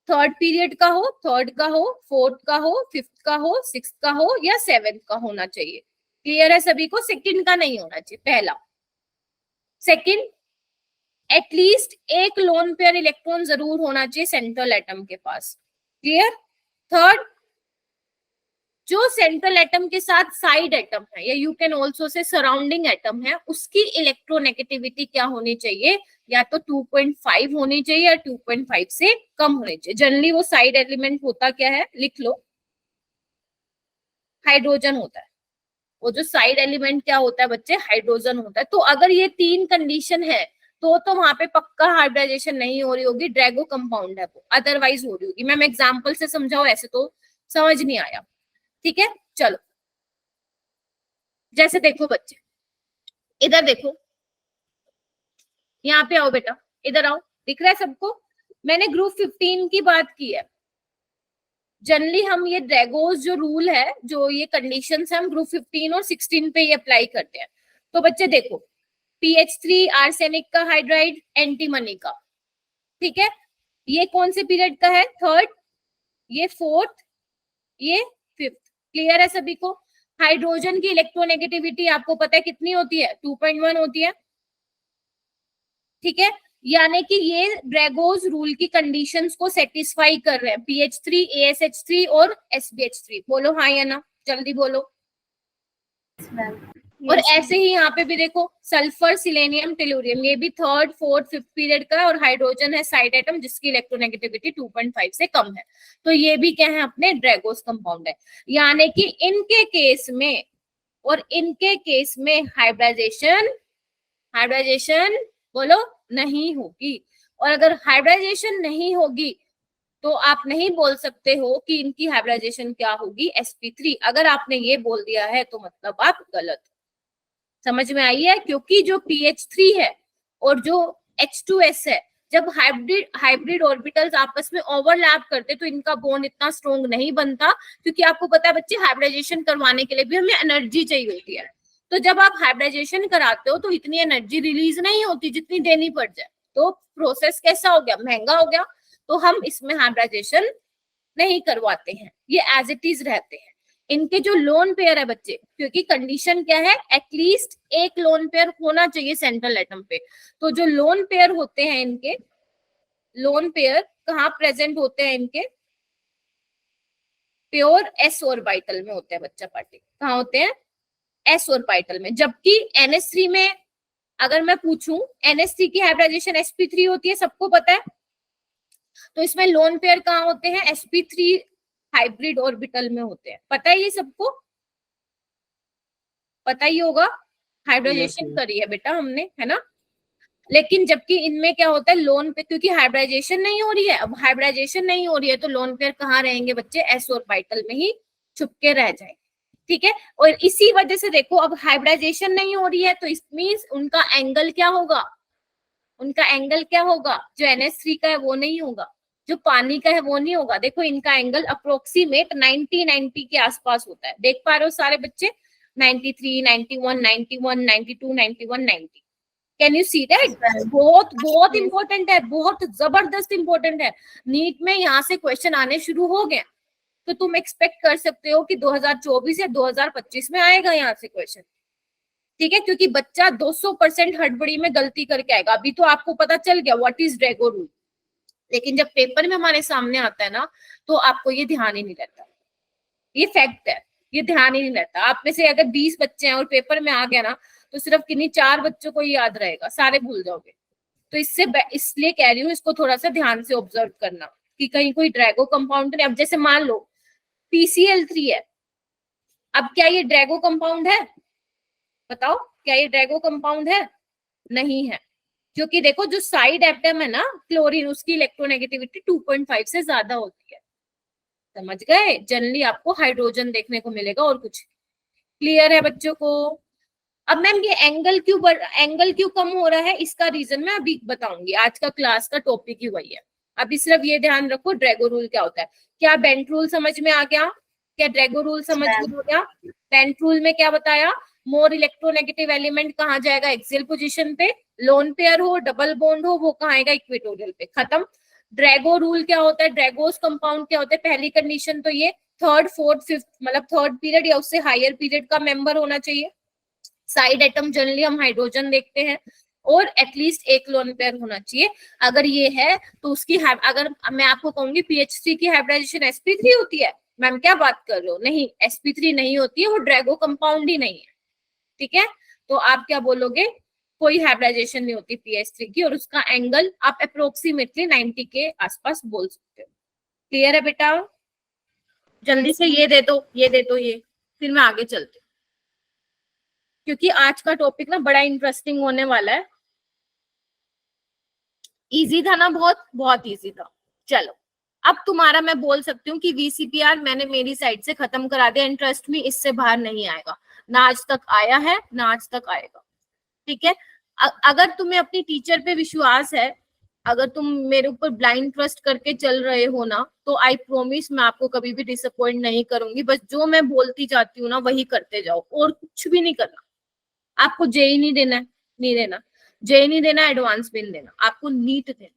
3rd पीरियड का हो, 3rd का हो, 4th का हो, 5th का हो, 6th का हो, या 7th का होना चाहिए। क्लियर है सभी को? 2nd का नहीं होना चाहिए, पहला। 2nd, एटलीस्ट एक लोन पेयर इलेक्ट्रॉन जरूर होना चाहिए सेंट्रल एटम के पास। क्लियर? 3rd, जो सेंट्रल एटम के साथ साइड एटम है, या you can also say surrounding atom है, उसकी इलेक्ट्रोनेगेटिविटी क्या होनी चाहिए? या तो 2.5 होनी चाहिए या 2.5 से कम होनी चाहिए। जनरली वो साइड एलिमेंट होता क्या है, लिख लो, हाइड्रोजन होता है। वो जो साइड एलिमेंट क्या होता है बच्चे? हाइड्रोजन होता है। तो अगर ये 3 कंडीशन है तो वहां पे पक्का हाइब्रिडाइजेशन नहीं हो रही होगी, ड्रैगो कंपाउंड है वो, अदरवाइज हो रही होगी। मैम एग्जाम्पल से समझाओ, ऐसे तो समझ नहीं आया, ठीक है। चलो जैसे देखो बच्चे, इधर देखो, यहाँ पे आओ बेटा, इधर आओ, दिख रहा है सबको? मैंने ग्रुप 15 की बात की है। जनरली हम ये ड्रैगोज जो रूल है, जो ये कंडीशंस है, हम ग्रुप 15 और 16 पे ये अप्लाई करते हैं। तो बच्चे देखो, PH3 आर्सेनिक का हाइड्राइड, एंटीमनी का, ठीक है। ये कौन से पीरियड का है? 3rd, ये 4th, ये 5th। क्लियर है सभी को? हाइड्रोजन की इलेक्ट्रोनेगेटिविटी आपको पता है कितनी होती है? 2.1 होती है, ठीक है। यानी कि ये ड्रैगोज रूल की कंडीशंस को सेटिस्फाई कर रहे हैं, PH3, ASH3 और SBH3। बोलो हाँ या ना, जल्दी बोलो। और ऐसे ही यहाँ पे भी देखो, सल्फर, सिलेनियम, टेलुरियम, ये भी 3rd, 4th, 5th पीरियड का है, और हाइड्रोजन है साइड एटम जिसकी इलेक्ट्रोनेगेटिविटी 2.5 से कम है। तो ये भी क्या है? अपने ड्रैगोज कंपाउंड है। यानी कि इनके केस में और इनके केस में हाइब्रिडाइजेशन बोलो नहीं होगी। और अगर हाइब्रिडाइजेशन नहीं होगी तो आप नहीं बोल सकते हो कि इनकी हाइब्रिडाइजेशन क्या होगी? sp3। अगर आपने ये बोल दिया है तो मतलब आप गलत। समझ में आई है? क्योंकि जो PH3 है और जो H2S है, जब हाइब्रिड ऑर्बिटल्स आपस में ओवरलैप करते तो इनका बॉन्ड इतना स्ट्रॉन्ग नहीं बनता, क्योंकि आपको पता है बच्चे, हाइब्रिडाइजेशन करवाने के लिए भी हमें एनर्जी चाहिए होती है। तो जब आप हाइब्रिडाइजेशन कराते हो तो इतनी एनर्जी रिलीज नहीं होती जितनी देनी पड़ जाए, तो प्रोसेस कैसा हो गया, महंगा हो गया, तो हम इसमें हाइब्रिडाइजेशन नहीं करवाते हैं, ये एज इट इज रहते हैं। इनके जो लोन पेयर है बच्चे, क्योंकि कंडीशन क्या है, एटलीस्ट एक लोन पेयर होना चाहिए सेंट्रल एटम पे, तो जो लोन पेयर होते हैं इनके, लोन पेयर कहाँ प्रेजेंट होते हैं इनके, प्योर एस ऑर्बिटल में होते हैं बच्चा पार्टी, कहाँ होते हैं, एस ऑर्बिटल में। जबकि NH3 में अगर मैं पूछूं, NH3 की हाइब्रिडाइजेशन sp3 होती है, सबको पता है, तो इसमें लोन पेयर कहाँ होते हैं, sp3 हाइब्रिड ऑर्बिटल में होते हैं, पता है ये सबको, पता ही होगा, हाइब्रिडाइजेशन yes. करी है बेटा हमने, है ना। लेकिन जबकि इनमें क्या होता है, लोन पे क्योंकि हाइब्रिडाइजेशन नहीं हो रही है, अब हाइब्रिडाइजेशन नहीं हो रही है तो लोन पेयर कहाँ रहेंगे बच्चे, एस ऑर्बिटल में ही छुप के रह जाएंगे, ठीक है। और इसी वजह से देखो, अब हाइब्रिडाइजेशन नहीं हो रही है तो इस मींस उनका एंगल क्या होगा, उनका एंगल क्या होगा, जो NH3 का है वो नहीं होगा, जो पानी का है वो नहीं होगा। देखो इनका एंगल अप्रोक्सीमेट 90 के आसपास होता है, देख पा रहे हो सारे बच्चे, 93, 91, 91, 92, 91, 90। कैन यू सी दैट, बहुत बहुत इंपॉर्टेंट है, बहुत जबरदस्त इंपॉर्टेंट है। नीट में यहाँ से क्वेश्चन आने शुरू हो गए, तो तुम एक्सपेक्ट कर सकते हो कि 2024 या 2025 में आएगा यहाँ से क्वेश्चन, ठीक है, क्योंकि बच्चा 200% हड़बड़ी में गलती करके आएगा। अभी तो आपको पता चल गया व्हाट इज ड्रैगो रूल, लेकिन जब पेपर में हमारे सामने आता है ना, तो आपको ये ध्यान ही नहीं रहता, ये फैक्ट है, ये ध्यान ही नहीं रहता। आप में से अगर 20 बच्चे हैं और पेपर में आ गया ना, तो सिर्फ किन्हीं 4 बच्चों को ही याद रहेगा, सारे भूल जाओगे। तो इसलिए कह रही हूँ, इसको थोड़ा सा ध्यान से ऑब्जर्व करना कि कहीं कोई ड्रैगो कंपाउंड नहीं। अब जैसे मान लो PCl3 है, अब क्या ये ड्रैगो कंपाउंड है, बताओ क्या ये ड्रैगो कंपाउंड है, नहीं है, क्योंकि देखो जो साइड एटम है ना क्लोरीन, उसकी इलेक्ट्रोनेगेटिविटी 2.5 से ज्यादा होती है, समझ गए। जनरली आपको हाइड्रोजन देखने को मिलेगा और कुछ। क्लियर है बच्चों को। अब मैम ये एंगल क्यों कम हो रहा है, इसका रीजन मैं अभी बताऊंगी, आज का क्लास का टॉपिक ही वही है। अभी सिर्फ ये ध्यान रखो ड्रैगो रूल क्या होता है। क्या बेंट रूल समझ में आ गया, क्या ड्रैगो रूल समझ में आ गया। बेंट रूल में क्या बताया, मोर इलेक्ट्रोनेगेटिव एलिमेंट कहाँ जाएगा, एक्सियल पोजीशन पे, लोन पेयर हो, डबल बॉन्ड हो, वो कहाँ आएगा, इक्वेटोरियल पे, खत्म। ड्रैगो रूल क्या होता है, ड्रैगोस कंपाउंड क्या होता है, पहली कंडीशन तो ये थर्ड फोर्थ फिफ्थ मतलब थर्ड पीरियड या उससे हायर पीरियड का मेंबर होना चाहिए। साइड एटम जनरली हम हाइड्रोजन देखते हैं, और एटलीस्ट एक लोन पेयर होना चाहिए। अगर ये है तो उसकी अगर मैं आपको कहूंगी PH3 की हाइब्रिडाइजेशन sp3 होती है, मैम क्या बात कर रहे हो, नहीं sp3 नहीं होती है, वो ड्रैगो कंपाउंड ही नहीं है, ठीक है। तो आप क्या बोलोगे, कोई हाइब्रिडाइजेशन नहीं होती PH3 की, और उसका एंगल आप अप्रोक्सीमेटली 90 के आसपास बोल सकते हो। क्लियर है बेटा, जल्दी से ये दे दो, ये दे दो, ये फिर मैं आगे चलती हूँ, क्योंकि आज का टॉपिक ना बड़ा इंटरेस्टिंग होने वाला है। इजी था ना, बहुत बहुत इजी था। चलो अब तुम्हारा मैं बोल सकती हूँ कि VCPR मैंने मेरी साइड से खत्म करा दिया, इंटरेस्ट में इससे बाहर नहीं आएगा, ना आज तक आया है ना आज तक आएगा, ठीक है। अगर तुम्हें अपनी टीचर पे विश्वास है, अगर तुम मेरे ऊपर ब्लाइंड ट्रस्ट करके चल रहे हो ना, तो आई प्रोमिस मैं आपको कभी भी डिसअपॉइंट नहीं करूंगी। बस जो मैं बोलती जाती हूँ ना वही करते जाओ, और कुछ भी नहीं करना। आपको जेई नहीं देना है, नहीं देना, जेई नहीं देना, एडवांस भी नहीं देना, आपको नीट देना।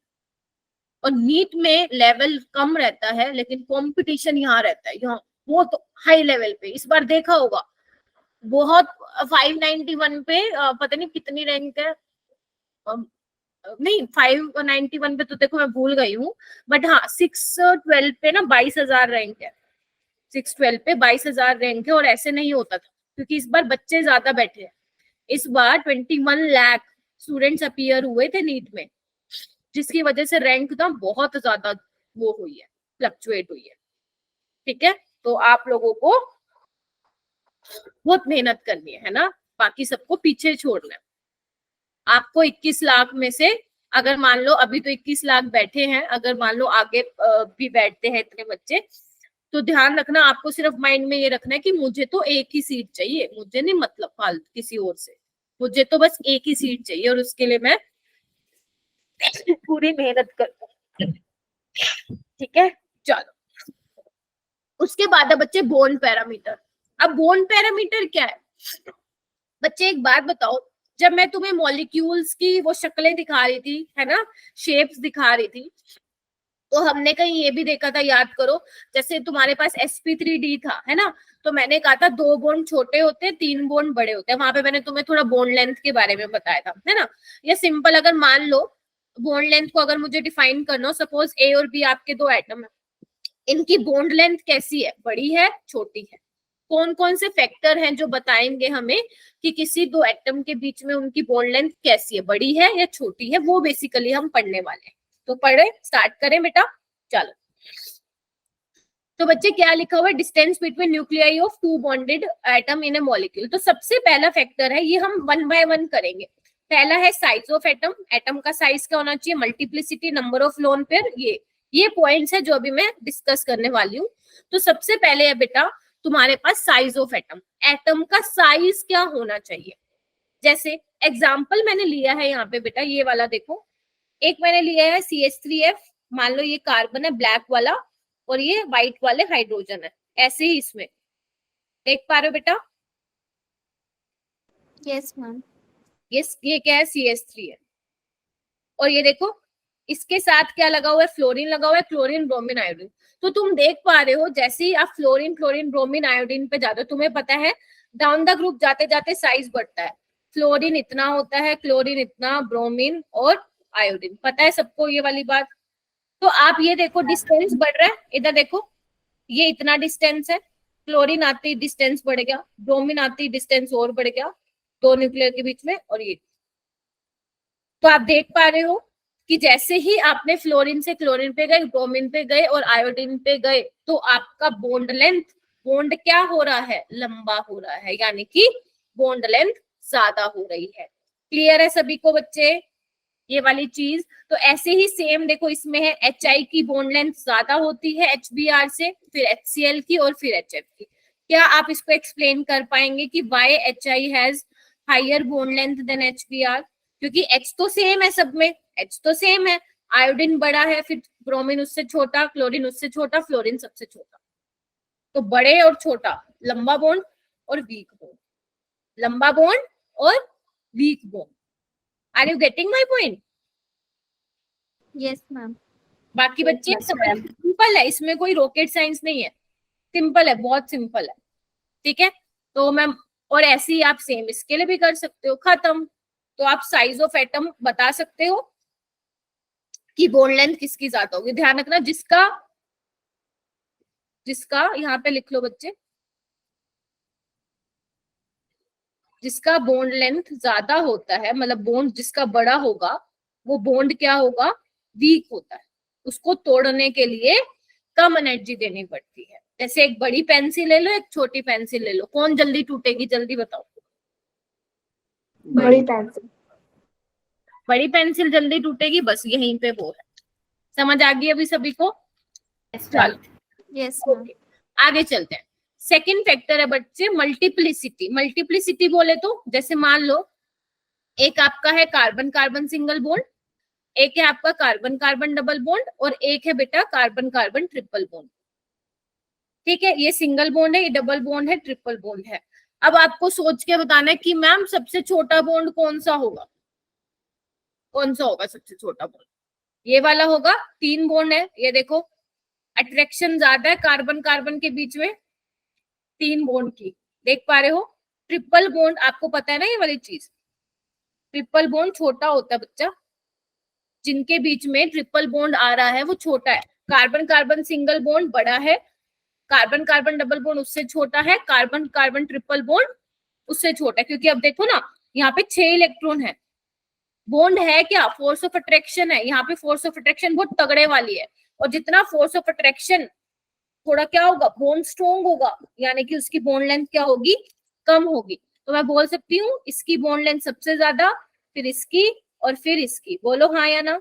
और नीट में लेवल कम रहता है, लेकिन कंपटीशन यहाँ रहता है, यहाँ बहुत हाई लेवल पे। इस बार देखा होगा बहुत 591 पे पता नहीं कितनी रैंक है, नहीं 591 पे तो देखो मैं भूल गई हूँ, बट हाँ 612 पे ना 22,000 रैंक है, 612 पे 22,000 रैंक है। और ऐसे नहीं होता था, क्योंकि इस बार बच्चे ज्यादा बैठे हैं। इस बार 21 लाख स्टूडेंट्स अपीयर हुए थे नीट में, जिसकी वजह से रैंक ना बहुत ज्यादा वो हुई है, फ्लक्चुएट हुई है, ठीक है। तो आप लोगों को बहुत मेहनत करनी है ना, बाकी सबको पीछे छोड़ना है। आपको 21 लाख में से अगर मान लो अभी तो 21 लाख बैठे हैं, अगर मान लो आगे भी बैठते हैं इतने बच्चे, तो ध्यान रखना, आपको सिर्फ माइंड में ये रखना है कि मुझे तो एक ही सीट चाहिए, मुझे नहीं मतलब फालतू किसी और से, मुझे तो बस एक ही सीट चाहिए, और उसके लिए मैं पूरी मेहनत करता हूँ, ठीक है। चलो उसके बाद है बच्चे बोन पैरामीटर। अब बोन पैरामीटर क्या है, बच्चे एक बात बताओ, जब मैं तुम्हें मॉलिक्यूल्स की वो शक्लें दिखा रही थी, है ना, शेप्स दिखा रही थी, तो हमने कहीं ये भी देखा था, याद करो, जैसे तुम्हारे पास sp3d था, है ना, तो मैंने कहा था 2 बॉन्ड छोटे होते हैं, 3 बॉन्ड बड़े होते हैं, वहां पे मैंने तुम्हें थोड़ा बॉन्ड लेंथ के बारे में बताया था, है ना। या सिंपल अगर मान लो बॉन्ड लेंथ को अगर मुझे डिफाइन करना हो, सपोज ए और बी आपके 2 एटम है, इनकी बॉन्ड लेंथ कैसी है, बड़ी है छोटी है, कौन कौन से फैक्टर हैं जो बताएंगे हमें कि किसी 2 एटम के बीच में उनकी बॉन्ड लेंथ कैसी है, बड़ी है या छोटी है, वो बेसिकली हम पढ़ने वाले हैं। तो पढ़े, स्टार्ट करें बेटा, चलो। तो बच्चे क्या लिखा हुआ है, distance between nuclei of 2 bonded atom in A molecule. तो सबसे पहला फैक्टर है, ये हम 1 बाय 1 करेंगे। पहला है साइज ऑफ एटम, एटम का साइज क्या होना चाहिए, multiplicity, number of lone pair, ये पॉइंट्स है जो अभी मैं डिस्कस करने वाली हूँ। तो सबसे पहले है बेटा तुम्हारे पास साइज ऑफ एटम, एटम का साइज क्या होना चाहिए। जैसे एग्जाम्पल मैंने लिया है यहाँ पे बेटा, ये वाला देखो, एक मैंने लिया है CH3F, मान लो ये कार्बन है ब्लैक वाला और ये व्हाइट वाले हाइड्रोजन है, ऐसे ही इसमें देख पा रहे हो बेटा, यस मैम। ये क्या है, CH3 है, और ये देखो इसके साथ क्या लगा हुआ है, फ्लोरीन लगा हुआ है, क्लोरीन ब्रोमीन आयोडीन। तो तुम देख पा रहे हो जैसे ही आप फ्लोरीन क्लोरीन ब्रोमीन आयोडीन पे जाते हो, तुम्हें पता है डाउन द ग्रुप जाते जाते साइज बढ़ता है, फ्लोरीन इतना होता है, क्लोरीन इतना, ब्रोमीन और आयोडीन, पता है सबको ये वाली बात। तो आप ये देखो डिस्टेंस बढ़ रहा है, इधर देखो ये इतना डिस्टेंस है, क्लोरीन आते ही डिस्टेंस बढ़ गया, ब्रोमीन आते ही डिस्टेंस और बढ़ गया 2 न्यूक्लियर के बीच में, और ये तो आप देख पा रहे हो कि जैसे ही आपने फ्लोरीन से क्लोरीन पे गए, ब्रोमीन पे गए और आयोडीन पे गए, तो आपका बॉन्ड लेंथ, बॉन्ड क्या हो रहा है, लंबा हो रहा है, यानी कि बॉन्ड लेंथ ज्यादा हो रही है। क्लियर है सभी को बच्चे ये वाली चीज। तो ऐसे ही सेम देखो इसमें है, HI की बॉन्ड लेंथ ज्यादा होती है HBr से, फिर HCl की और फिर HF की। क्या आप इसको एक्सप्लेन कर पाएंगे कि why HI has higher bond length than HBr? क्योंकि H तो सेम है सब में, H तो सेम है, आयोडीन बड़ा है, फिर ब्रोमीन उससे छोटा, क्लोरीन उससे छोटा, फ्लोरीन सबसे छोटा, तो बड़े और छोटा, लंबा बॉन्ड और वीक बॉन्ड, लंबा बॉन्ड और weak bond. Are you getting my point? Yes ma'am. बाकी बच्चे सिंपल है, इसमें कोई रॉकेट साइंस नहीं है, सिंपल है, बहुत सिंपल है, ठीक है। तो मैम और ऐसे ही आप सेम इसके लिए भी कर सकते हो, खत्म। तो आप साइज ऑफ एटम बता सकते हो कि बॉन्ड लेंथ किसकी ज्यादा होगी। ध्यान रखना, जिसका यहाँ पे लिख लो बच्चे, जिसका बॉन्ड लेंथ ज्यादा होता है, मतलब बॉन्ड जिसका बड़ा होगा, वो बॉन्ड क्या होगा, वीक होता है, उसको तोड़ने के लिए कम एनर्जी देनी पड़ती है। जैसे एक बड़ी पेंसिल ले लो, एक छोटी पेंसिल ले लो, कौन जल्दी टूटेगी, जल्दी बताओ। बड़ी पेंसिल। बड़ी पेंसिल जल्दी टूटेगी, बस यहीं पे वो है। समझ आ गई अभी सभी को? चलो यस मैम। आगे चलते हैं। सेकंड फैक्टर है बच्चे मल्टीप्लिसिटी। मल्टीप्लिसिटी बोले तो जैसे मान लो एक आपका है कार्बन कार्बन सिंगल बॉन्ड, एक है आपका कार्बन कार्बन डबल बॉन्ड, और एक है बेटा कार्बन कार्बन ट्रिपल बॉन्ड। ठीक है, ये सिंगल बॉन्ड है, ये डबल बॉन्ड है, ट्रिपल बॉन्ड है। अब आपको सोच के बताना है कि मैम सबसे छोटा बॉन्ड कौन सा होगा, कौन सा होगा सबसे छोटा बॉन्ड? ये वाला होगा, 3 बॉन्ड है, ये देखो अट्रैक्शन ज्यादा है कार्बन कार्बन के बीच में, 3 बॉन्ड की, देख पा रहे हो। ट्रिपल बॉन्ड आपको पता है ना ये वाली चीज, ट्रिपल बॉन्ड छोटा होता है बच्चा, जिनके बीच में ट्रिपल बॉन्ड आ रहा है वो छोटा है। कार्बन कार्बन सिंगल बॉन्ड बड़ा है, कार्बन कार्बन डबल बॉन्ड उससे छोटा है, कार्बन कार्बन ट्रिपल बॉन्ड उससे छोटा है। क्योंकि अब देखो ना यहाँ पे 6 इलेक्ट्रॉन है, बॉन्ड है क्या, फोर्स ऑफ अट्रैक्शन है, यहाँ पे फोर्स ऑफ अट्रैक्शन बहुत तगड़े वाली है, और जितना फोर्स ऑफ अट्रैक्शन थोड़ा क्या होगा, बॉन्ड स्ट्रॉन्ग होगा, यानी कि उसकी बॉन्ड लेंथ क्या होगी, कम होगी। तो मैं बोल सकती हूँ इसकी बॉन्ड लेंथ सबसे ज्यादा, फिर इसकी और फिर इसकी। बोलो हाँ या ना?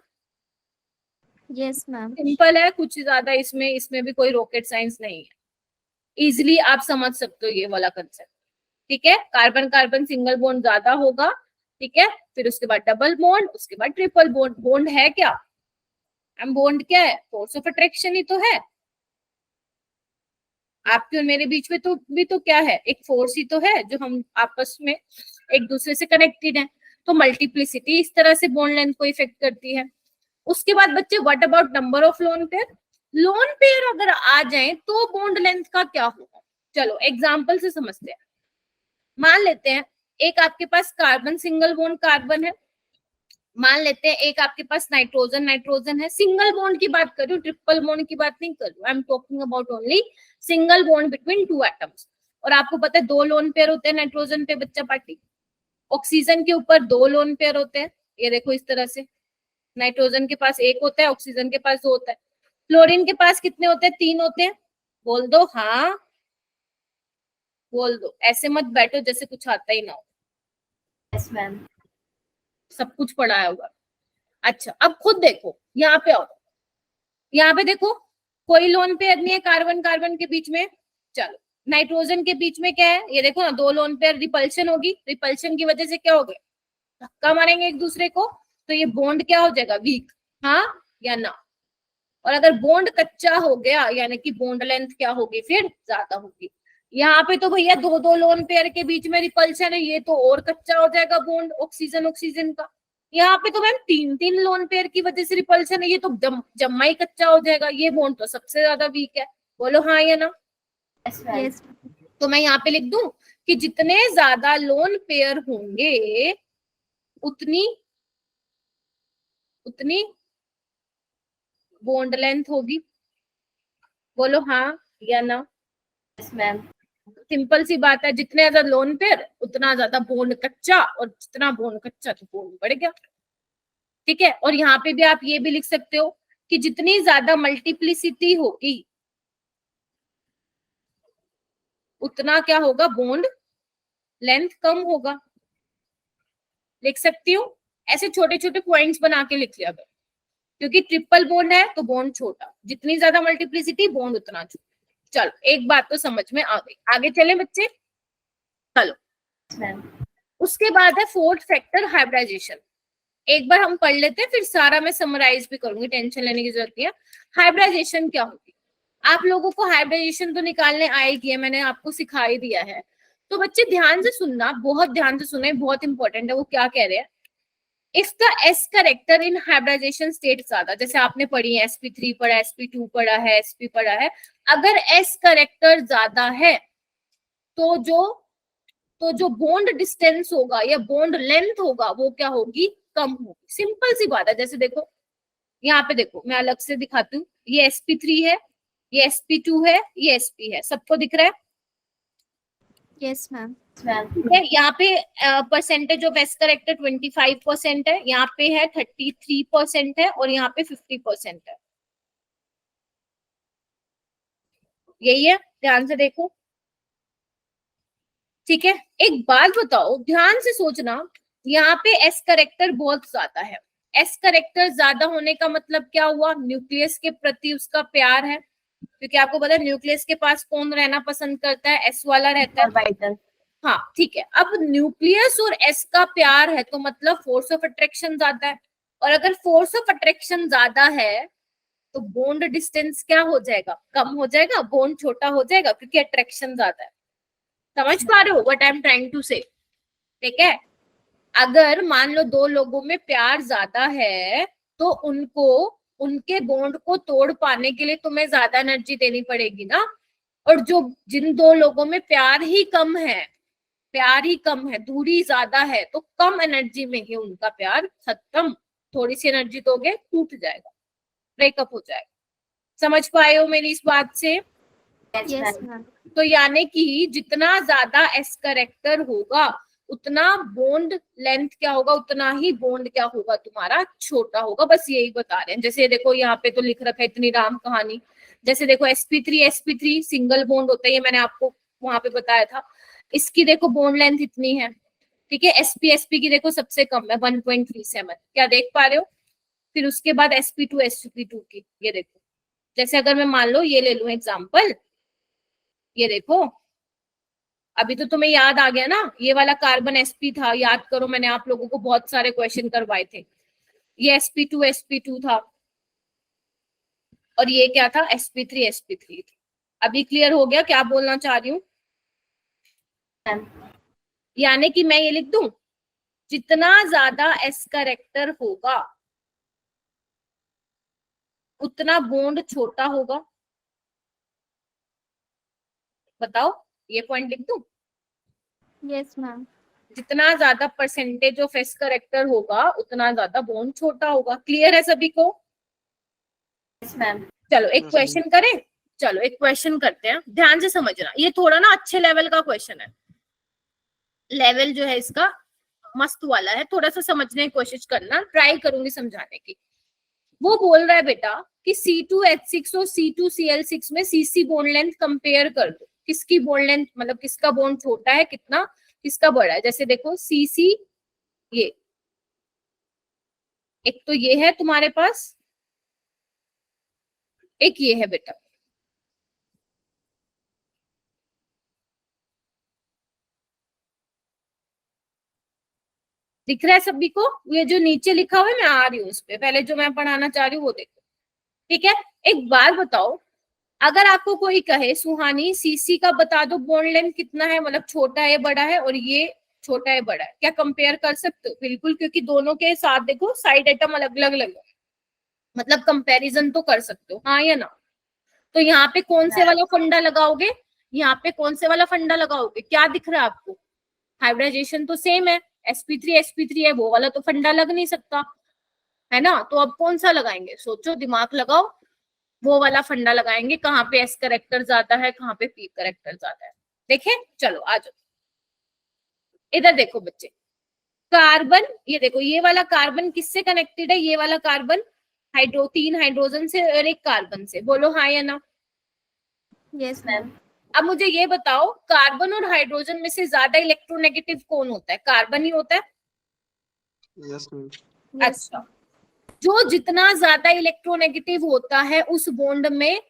Yes ma'am. सिंपल है, कुछ ज्यादा इसमें भी कोई रॉकेट साइंस नहीं है, इजिली आप समझ सकते हो ये वाला कंसेप्ट। ठीक है, कार्बन कार्बन सिंगल बॉन्ड ज्यादा होगा, ठीक है, फिर उसके बाद डबल बॉन्ड, उसके बाद ट्रिपल बॉन्ड। बॉन्ड है क्या, हम बॉन्ड क्या है, फोर्स ऑफ अट्रैक्शन ही तो है। आपके और मेरे बीच में तो भी तो क्या है, एक फोर्स ही तो है जो हम आपस में एक दूसरे से कनेक्टेड है, तो मल्टीप्लिसिटी इस तरह से बॉन्ड लेंथ को इफेक्ट करती है। उसके बाद बच्चे what about number of lone pair? Lone pair अगर आ जाए तो बॉन्ड लेंथ का क्या होगा? चलो एग्जांपल से समझते हैं। मान लेते हैं एक आपके पास कार्बन सिंगल बॉन्ड कार्बन है, मान लेते हैं एक आपके पास नाइट्रोजन नाइट्रोजन है। सिंगल बॉन्ड की बात कर रही हूँ, ट्रिपल बॉन्ड की बात नहीं कर रही हूँ। I am talking about only single bond between two atoms. और आपको पता है 2 लोन पेयर होते हैं नाइट्रोजन पे बच्चा पार्टी। ऑक्सीजन के ऊपर 2 लोन पेयर होते हैं, ये देखो इस तरह से। नाइट्रोजन के पास 1 होता है, ऑक्सीजन के पास 2 होता है। फ्लोरीन के पास कितने होते हैं? 3 होते हैं। बोल दो हाँ, बोल दो, ऐसे मत बैठो जैसे कुछ आता ही ना हो। Yes ma'am. सब कुछ पढ़ाया होगा। अच्छा अब खुद देखो, यहाँ पे आओ, यहाँ पे देखो कोई लोन पेयर नहीं है कार्बन कार्बन के बीच में। चलो नाइट्रोजन के बीच में क्या है? ये देखो ना 2 लोन पेयर, रिपल्शन होगी। रिपल्शन की वजह से क्या हो गया? धक्का मारेंगे एक दूसरे को, तो ये बॉन्ड क्या हो जाएगा? वीक, हाँ या ना? और अगर बॉन्ड कच्चा हो गया यानी कि बॉन्ड लेंथ क्या होगी? फिर ज्यादा होगी। यहाँ पे तो भैया 2 लोन पेयर के बीच में रिपल्शन है, ये तो और कच्चा हो जाएगा बॉन्ड ऑक्सीजन ऑक्सीजन का। यहाँ पे तो मैम 3 लोन पेयर की वजह से रिपल्शन है, ये तो जम्मा ही कच्चा हो जाएगा। ये बॉन्ड तो सबसे ज्यादा वीक है। बोलो हाँ या ना? Yes ma'am. Yes. तो मैं यहाँ पे लिख दूं कि जितने ज्यादा लोन पेयर होंगे उतनी उतनी बॉन्ड लेंथ होगी। बोलो हाँ या ना? Yes ma'am. सिंपल सी बात है, जितने ज्यादा लोन पेयर उतना ज्यादा बॉन्ड कच्चा, और जितना बॉन्ड कच्चा तो बॉन्ड बढ़ गया। ठीक है, और यहाँ पे भी आप ये भी लिख सकते हो कि जितनी ज्यादा मल्टीप्लिसिटी होगी उतना क्या होगा? बॉन्ड लेंथ कम होगा। लिख सकती हूँ, ऐसे छोटे छोटे पॉइंट्स बना के लिख लिया करो, क्योंकि ट्रिपल बॉन्ड है तो बॉन्ड छोटा, जितनी ज्यादा मल्टीप्लिसिटी बॉन्ड उतना छोटा। चलो एक बात तो समझ में आ गई, आगे चले बच्चे। चलो मैम। उसके बाद है फोर्थ फैक्टर हाइब्रिडाइजेशन। एक बार हम पढ़ लेते हैं, फिर सारा मैं समराइज भी करूंगी, टेंशन लेने की जरूरत नहीं है। हाइब्रिडाइजेशन क्या होगी? आप लोगों को हाइब्रिडाइजेशन तो निकालने आएगी है, मैंने आपको सिखा ही दिया है। तो बच्चे ध्यान से सुनना, बहुत ध्यान से सुने, बहुत इंपॉर्टेंट है। वो क्या कह रहे हैं? If the s character in hybridisation state ज्यादा, जैसे आपने पढ़ी है sp3 पढ़ा है, sp2 पढ़ा है, sp पढ़ा है, अगर एस करेक्टर ज्यादा है तो जो बॉन्ड डिस्टेंस होगा या बॉन्ड लेंथ होगा वो क्या होगी? कम होगी। सिंपल सी बात है। जैसे देखो यहाँ पे देखो, मैं अलग से दिखाती हूँ। ये sp3 है, ये sp2 है, ये sp है, सबको दिख रहा है? Yes, ma'am. मैम। ठीक है, यहाँ पे परसेंटेज ऑफ एस करेक्टर 25% है, यहाँ पे है 33% है, और यहाँ पे 50% है। यही है, ध्यान से देखो। ठीक है, एक बात बताओ, ध्यान से सोचना, यहाँ पे एस करेक्टर बहुत ज्यादा है। एस करेक्टर ज्यादा होने का मतलब क्या हुआ? न्यूक्लियस के प्रति उसका प्यार है, क्योंकि आपको पता है न्यूक्लियस के पास कौन रहना पसंद करता है? एस वाला रहता है। ऑर्बिटल। हाँ ठीक है, अब न्यूक्लियस और एस का प्यार है तो मतलब फोर्स ऑफ अट्रैक्शन ज्यादा है, और अगर फोर्स ऑफ अट्रैक्शन ज्यादा है तो बॉन्ड डिस्टेंस क्या हो जाएगा? कम हो जाएगा, बॉन्ड छोटा हो जाएगा, क्योंकि अट्रैक्शन ज्यादा है। समझ पा रहे हो what I am trying to say? ठीक है, अगर मान लो 2 लोगों में प्यार ज्यादा है तो उनको उनके बॉन्ड को तोड़ पाने के लिए तुम्हें ज्यादा एनर्जी देनी पड़ेगी ना। और जो जिन 2 लोगों में प्यार ही कम है, प्यार ही कम है, दूरी ज्यादा है, तो कम एनर्जी में ही उनका प्यार खत्म। थोड़ी सी एनर्जी दोगे टूट जाएगा, ब्रेकअप हो जाएगा। समझ पाए हो मेरी इस बात से? Yes, ma'am. तो यानी कि जितना ज्यादा एस करेक्टर होगा उतना बॉन्ड लेंथ क्या होगा? उतना ही बॉन्ड क्या होगा? तुम्हारा छोटा होगा। बस यही बता रहे हैं। जैसे देखो यहाँ पे तो लिख रखा है इतनी राम कहानी। जैसे देखो sp3 सिंगल बॉन्ड होता है, ये मैंने आपको वहां पे बताया था। इसकी देखो बॉन्ड लेंथ इतनी है, ठीक है। sp की देखो सबसे कम है 1.37, क्या देख पा रहे हो? फिर उसके बाद sp2 की ये देखो। जैसे अगर मैं मान लो ये ले लूं एग्जाम्पल, ये देखो अभी तो तुम्हें याद आ गया ना, ये वाला कार्बन sp था, याद करो मैंने आप लोगों को बहुत सारे क्वेश्चन करवाए थे। ये sp2 था, और ये क्या था? sp3 अभी क्लियर हो गया क्या बोलना चाह रही हूँ? यानी कि मैं ये लिख दूं, जितना ज्यादा एस कैरेक्टर होगा उतना बॉन्ड छोटा होगा। बताओ, ये पॉइंट लिख दूं, Yes, ma'am. जितना ज्यादा परसेंटेज ऑफ एस कैरेक्टर होगा उतना ज्यादा बॉन्ड छोटा होगा। क्लियर है सभी को? Yes, ma'am. चलो एक Yes, क्वेश्चन करें। चलो एक क्वेश्चन करते हैं, ध्यान से समझना। ये थोड़ा ना अच्छे लेवल का क्वेश्चन है, लेवल जो है इसका मस्त वाला है, थोड़ा सा समझने की कोशिश करना, ट्राई करूंगी समझाने की। वो बोल रहा है बेटा कि C2H6 और C2Cl6 में CC बॉन्ड लेंथ कंपेयर कर दो। किसकी बॉन्ड लेंथ, मतलब किसका बॉन्ड छोटा है कितना, किसका बड़ा है। जैसे देखो CC, ये एक तो ये है तुम्हारे पास, एक ये है बेटा। दिख रहा है सभी को? ये जो नीचे लिखा हुआ है मैं आ रही हूँ उस पे, पहले जो मैं पढ़ाना चाह रही हूँ वो देखो, ठीक है। एक बात बताओ, अगर आपको कोई कहे सुहानी सीसी का बता दो बॉन्ड लेंथ कितना है, मतलब छोटा है बड़ा है, और ये छोटा है बड़ा है, क्या कंपेयर कर सकते हो? बिल्कुल, क्योंकि दोनों के साथ देखो साइड एटम अलग अलग लगे, मतलब कंपैरिजन तो कर सकते हो, हाँ या ना। तो यहाँ पे कौन से वाला फंडा लगाओगे, यहाँ पे कौन से वाला फंडा लगाओगे? क्या दिख रहा है आपको? हाइब्रिडाइजेशन तो सेम है, sp3 है, वो वाला तो फंडा लग नहीं सकता है ना। तो अब कौन सा लगाएंगे? सोचो, दिमाग लगाओ। वो वाला फंडा लगाएंगे, कहाँ पे एस करेक्टर ज्यादा है, कहाँ पे पी करेक्टर ज्यादा है। देखें, चलो आ जाओ इधर। देखो बच्चे, कार्बन, ये देखो ये वाला कार्बन किससे कनेक्टेड है? ये वाला कार्बन तीन हाइड्रोजन से और एक कार्बन से। बोलो हाँ या ना। Yes, ma'am. अब मुझे ये बताओ, कार्बन और हाइड्रोजन में से ज्यादा इलेक्ट्रोनेगेटिव कौन होता है? कार्बन ही होता है। yes, ma'am. Yes. अच्छा, जो जितना ज्यादा इलेक्ट्रोनेगेटिव होता है उस बॉन्ड में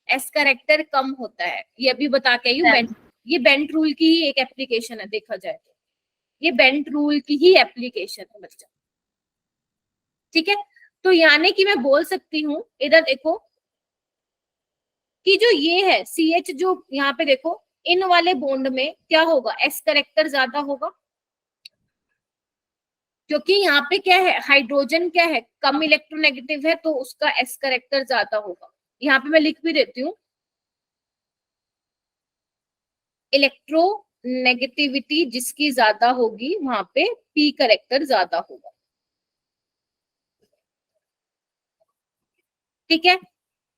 एस करेक्टर कम होता है। ये भी बता के आई हूँ, ये बेंट रूल की ही एक एप्लीकेशन है, देखा जाए तो ये बेंट रूल की ही एप्लीकेशन है बच्चा, ठीक है। तो यानी कि मैं बोल सकती हूँ, इधर देखो कि जो ये है CH, जो यहाँ पे देखो इन वाले बॉन्ड में क्या होगा? एस करेक्टर ज्यादा होगा, क्योंकि यहाँ पे क्या है, हाइड्रोजन क्या है, कम इलेक्ट्रोनेगेटिव है, तो उसका एस करेक्टर ज्यादा होगा। यहाँ पे मैं लिख भी देती हूँ, इलेक्ट्रोनेगेटिविटी जिसकी ज्यादा होगी वहां पे पी करेक्टर ज्यादा होगा, ठीक है।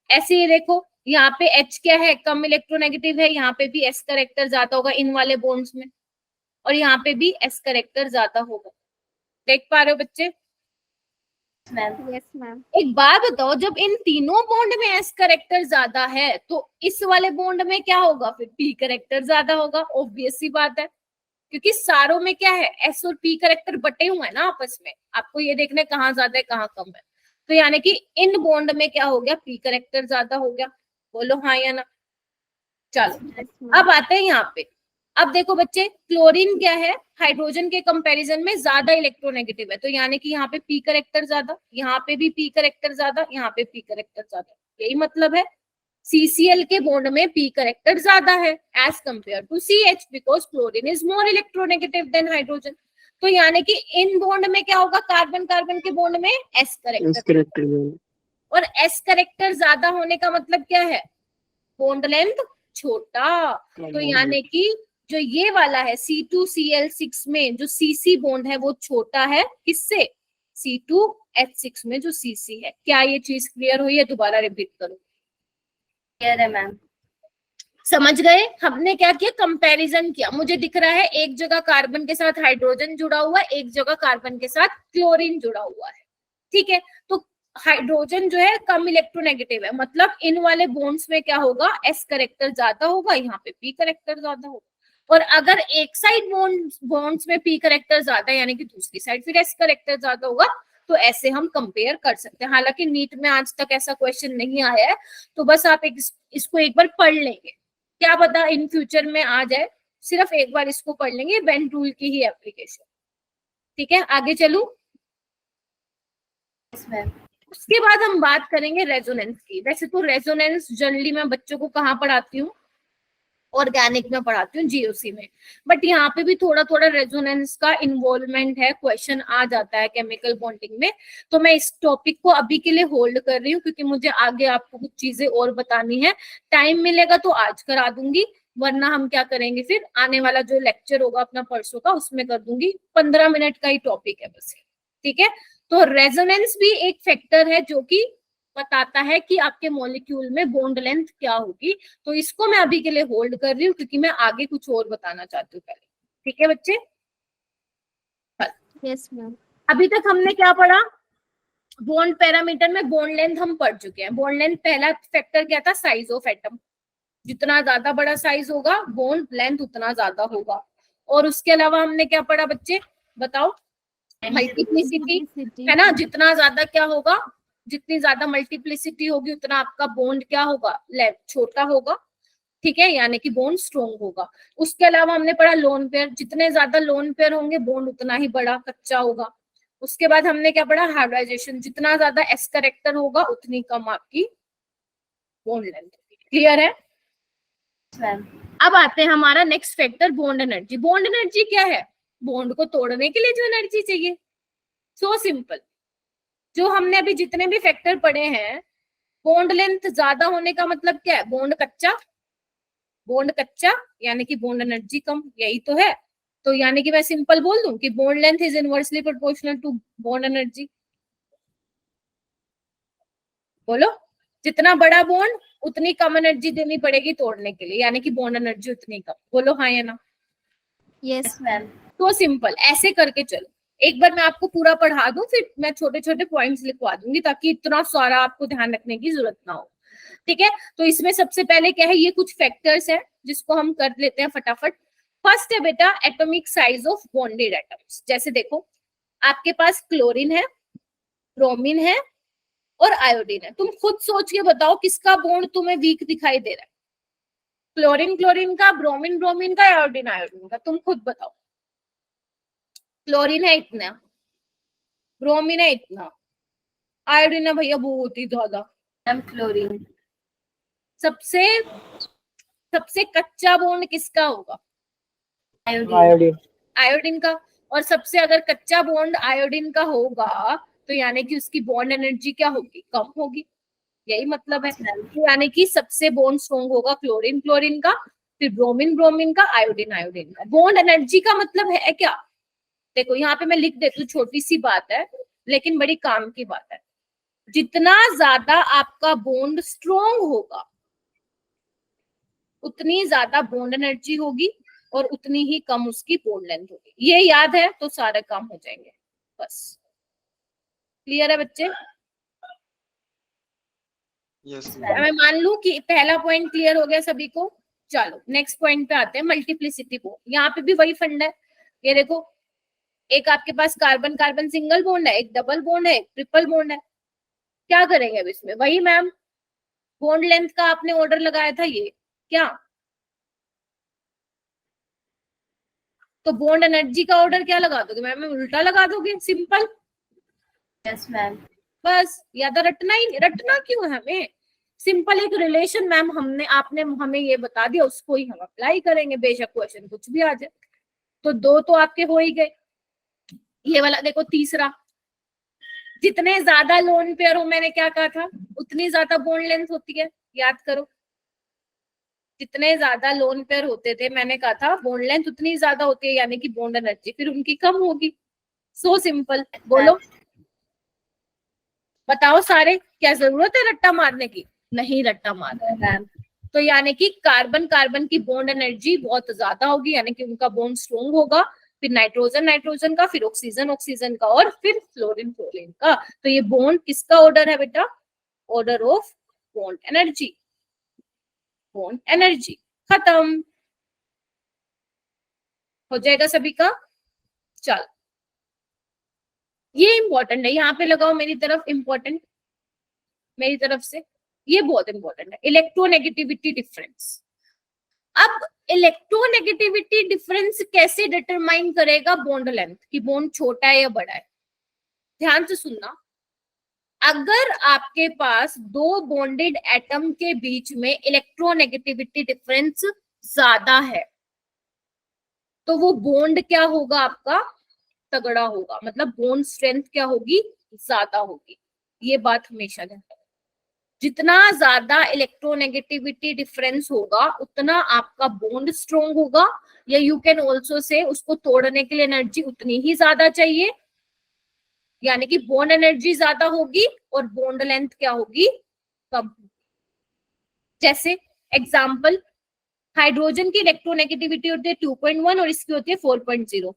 ऐसे ही देखो, यहाँ पे H क्या है, कम इलेक्ट्रोनेगेटिव है, यहाँ पे भी एस करेक्टर ज्यादा होगा इन वाले बॉन्ड्स में, और यहाँ पे भी एस करेक्टर ज्यादा होगा। देख पा रहे हो बच्चे? Yes, ma'am. एक बात बताओ, जब इन तीनों बॉन्ड में एस करेक्टर ज्यादा है तो इस वाले बॉन्ड में क्या होगा? फिर पी करेक्टर ज्यादा होगा, ऑब्वियस सी बात है, क्योंकि सारों में क्या है, एस और पी करेक्टर बटे हुए हैं ना आपस में। आपको ये देखना है कहाँ ज्यादा है कहाँ कम है। तो यानी कि इन बॉन्ड में क्या हो गया? पी करेक्टर ज्यादा हो गया। बोलो हाँ या ना। चलो Yes, ma'am. अब आते हैं यहाँ पे। अब देखो बच्चे, क्लोरीन क्या है, हाइड्रोजन के कंपैरिजन में ज्यादा इलेक्ट्रोनेगेटिव है, तो यानी कि यहाँ पे पी करेक्टर ज्यादा, यहाँ पे भी पी करेक्टर ज्यादा, यहाँ पे पी करेक्टर ज्यादा। यही मतलब है CCl के बॉन्ड में पी करेक्टर ज्यादा है as compare to CH, because chlorine is more electronegative than hydrogen. तो यानी कि इन बॉन्ड में क्या होगा? कार्बन कार्बन के बॉन्ड में एस Yes, करेक्टर, correct. और एस करेक्टर ज्यादा होने का मतलब क्या है? बॉन्ड लेंथ छोटा। तो यानी कि जो ये वाला है C2Cl6 में जो CC बॉन्ड है वो छोटा है किससे? C2H6 में जो CC है। क्या ये चीज क्लियर हुई है? दोबारा रिपीट करो। क्लियर है मैम। समझ गए? हमने क्या किया? कंपैरिजन किया। मुझे दिख रहा है एक जगह कार्बन के साथ हाइड्रोजन जुड़ा हुआ है, एक जगह कार्बन के साथ क्लोरीन जुड़ा हुआ है, ठीक है। तो हाइड्रोजन जो है कम इलेक्ट्रोनेगेटिव है, मतलब इन वाले बॉन्ड्स में क्या होगा? एस करेक्टर ज्यादा होगा, यहाँ पे पी करेक्टर ज्यादा होगा। और अगर एक साइड बॉन्ड्स में पी करेक्टर ज्यादा है, यानी कि दूसरी साइड फिर एस करेक्टर ज्यादा होगा। तो ऐसे हम कंपेयर कर सकते हैं। हालांकि नीट में आज तक ऐसा क्वेश्चन नहीं आया है, तो बस आप इसको एक बार पढ़ लेंगे, क्या पता इन फ्यूचर में आ जाए। सिर्फ एक बार इसको पढ़ लेंगे, बेंट रूल की ही एप्लीकेशन, ठीक है। आगे चलूं? Yes ma'am. उसके बाद हम बात करेंगे रेजोनेंस की। वैसे तो रेजोनेंस जनरली मैं बच्चों को कहाँ पढ़ाती हूँ? ऑर्गेनिक में पढ़ाती हूँ जीओसी में, बट यहाँ पे भी थोड़ा थोड़ा रेजोनेंस का इन्वॉल्वमेंट है, क्वेश्चन आ जाता है केमिकल बॉन्डिंग में। तो मैं इस टॉपिक को अभी के लिए होल्ड कर रही हूँ क्योंकि मुझे आगे आपको कुछ चीजें और बतानी है। टाइम मिलेगा तो आज करा दूंगी, वरना हम क्या करेंगे फिर आने वाला जो लेक्चर होगा अपना परसों का उसमें कर दूंगी। 15 मिनट का ही टॉपिक है बस, ठीक है। तो रेजोनेंस भी एक फैक्टर है जो कि बताता है कि आपके मॉलिक्यूल में बॉन्ड लेंथ क्या होगी। तो इसको मैं अभी के लिए होल्ड कर रही हूँ क्योंकि मैं आगे कुछ और बताना चाहती हूँ पहले, ठीक है बच्चे। Yes ma'am. अभी तक हमने क्या पढ़ा, बॉन्ड पैरामीटर में बॉन्ड लेंथ हम पढ़ चुके हैं। बॉन्ड लेंथ पहला फैक्टर क्या था, साइज ऑफ एटम, जितना ज्यादा बड़ा साइज होगा बॉन्ड लेंथ उतना ज्यादा होगा। और उसके अलावा हमने क्या पढ़ा बच्चे बताओ, मल्टीप्लिसिटी, है ना, जितना ज्यादा क्या होगा, जितनी ज्यादा मल्टीप्लिसिटी होगी उतना आपका बॉन्ड क्या होगा, लेंथ छोटा होगा, ठीक है, यानी कि बॉन्ड स्ट्रॉन्ग होगा। उसके अलावा हमने पढ़ा लोन पेयर, जितने ज्यादा लोन पेयर होंगे बॉन्ड उतना ही बड़ा कच्चा होगा। उसके बाद हमने क्या पढ़ा, हाइब्रिडाइजेशन, जितना ज्यादा एस करेक्टर होगा उतनी कम आपकी बॉन्ड लेंथ। क्लियर है मैम। अब आते हैं हमारा next factor, bond energy. Bond energy क्या है, बॉन्ड को तोड़ने के लिए जो एनर्जी चाहिए। सो सिंपल, जो हमने अभी जितने भी फैक्टर पढ़े हैं, बॉन्ड लेंथ ज्यादा होने का मतलब क्या है, बॉन्ड कच्चा, बॉन्ड कच्चा यानी कि बॉन्ड एनर्जी कम, यही तो है। तो यानी कि मैं सिंपल बोल दूं कि bond length is inversely proportional to bond energy. बोलो, जितना बड़ा बॉन्ड उतनी कम एनर्जी देनी पड़ेगी तोड़ने के लिए, यानी कि बॉन्ड एनर्जी उतनी कम। बोलो हाँ या ना। Yes ma'am. तो सिंपल ऐसे करके चलो, एक बार मैं आपको पूरा पढ़ा दूं फिर मैं छोटे छोटे पॉइंट्स लिखवा दूंगी ताकि इतना सारा आपको ध्यान रखने की जरूरत ना हो, ठीक है। तो इसमें सबसे पहले क्या है, ये कुछ फैक्टर्स है जिसको हम कर लेते हैं फटाफट। फर्स्ट है बेटा atomic size of bonded atoms. जैसे देखो आपके पास क्लोरीन है, ब्रोमीन है और आयोडीन है। तुम खुद सोच के बताओ किसका बॉन्ड तुम्हें वीक दिखाई दे रहा है, क्लोरीन क्लोरीन का, ब्रोमीन ब्रोमीन का, आयोडीन आयोडीन का, तुम खुद बताओ। क्लोरीन है इतना, ब्रोमीन है इतना, आयोडीन है भैया बहुत ही ज्यादा। Ma'am chlorine. सबसे सबसे कच्चा बॉन्ड किसका होगा, आयोडीन। आयोडीन का। और सबसे अगर कच्चा बॉन्ड आयोडीन का होगा तो यानी कि उसकी बॉन्ड एनर्जी क्या होगी, कम होगी, यही मतलब है। तो यानी कि सबसे बॉन्ड स्ट्रॉन्ग होगा क्लोरीन क्लोरीन का, फिर ब्रोमीन ब्रोमीन का, आयोडीन आयोडीन का। बॉन्ड एनर्जी का मतलब है क्या, देखो यहाँ पे मैं लिख देती हूँ, छोटी सी बात है लेकिन बड़ी काम की बात है। जितना ज्यादा आपका बॉन्ड स्ट्रॉन्ग होगा उतनी ज्यादा बॉन्ड एनर्जी होगी और उतनी ही कम उसकी बॉन्ड लेंथ होगी। ये याद है तो सारे काम हो जाएंगे बस। क्लियर है बच्चे। यस मैं मान लूं कि पहला पॉइंट क्लियर हो गया सभी को। चलो नेक्स्ट पॉइंट पे आते हैं, मल्टीप्लिसिटी बॉन्ड। यहाँ पे भी वही फंड है, ये देखो एक आपके पास कार्बन कार्बन सिंगल बॉन्ड है, एक डबल बॉन्ड है, एक ट्रिपल बॉन्ड है। क्या करेंगे अब इसमें, वही मैम बॉन्ड लेंथ का आपने ऑर्डर लगाया था, ये क्या, तो बॉन्ड एनर्जी का ऑर्डर क्या लगा दोगे मैम, उल्टा लगा दोगे, सिंपल। Yes ma'am. बस याद रटना ही, रटना क्यों है हमें, सिंपल एक रिलेशन मैम हमने आपने हमें ये बता दिया उसको ही हम अप्लाई करेंगे, बेशक क्वेश्चन कुछ भी आ जाए। तो दो तो आपके हो ही गए। ये वाला देखो तीसरा, जितने ज्यादा लोन पेयर हो, मैंने क्या कहा था, उतनी ज्यादा बॉन्ड लेंथ होती है, याद करो। जितने ज्यादा लोन पेयर होते थे मैंने कहा था बॉन्ड लेंथ उतनी ज्यादा होती है, यानी कि बॉन्ड एनर्जी फिर उनकी कम होगी। So simple. बोलो बताओ सारे, क्या जरूरत है रट्टा मारने की, नहीं रट्टा मारना मैम। तो यानी कि कार्बन कार्बन की बॉन्ड एनर्जी बहुत ज्यादा होगी, यानी कि उनका बॉन्ड स्ट्रॉन्ग होगा, फिर नाइट्रोजन नाइट्रोजन का, फिर ऑक्सीजन ऑक्सीजन का, और फिर फ्लोरीन फ्लोरीन का। तो ये बॉन्ड किसका ऑर्डर है बेटा, order of bond energy. Bond energy खत्म हो जाएगा सभी का। चल ये इंपॉर्टेंट है, यहाँ पे लगाओ मेरी तरफ, इंपॉर्टेंट मेरी तरफ से, ये बहुत इंपॉर्टेंट है, इलेक्ट्रोनेगेटिविटी डिफरेंस। अब इलेक्ट्रोनेगेटिविटी डिफरेंस कैसे डिटरमाइन करेगा बॉन्ड लेंथ, कि बॉन्ड छोटा है या बड़ा है। ध्यान से सुनना, अगर आपके पास दो बॉन्डेड एटम के बीच में इलेक्ट्रोनेगेटिविटी डिफरेंस ज्यादा है तो वो बॉन्ड क्या होगा आपका, तगड़ा होगा, मतलब बॉन्ड स्ट्रेंथ क्या होगी, ज्यादा होगी। ये बात हमेशा ध्यान रखना। जितना ज्यादा इलेक्ट्रोनेगेटिविटी डिफरेंस होगा उतना आपका बॉन्ड स्ट्रॉन्ग होगा, या यू कैन ऑल्सो से उसको तोड़ने के लिए एनर्जी उतनी ही ज्यादा चाहिए, यानी कि बॉन्ड एनर्जी ज्यादा होगी और बॉन्ड लेंथ क्या होगी, कम होगी। जैसे एग्जाम्पल, हाइड्रोजन की इलेक्ट्रोनेगेटिविटी होती है 2.1 और इसकी होती है 4.0।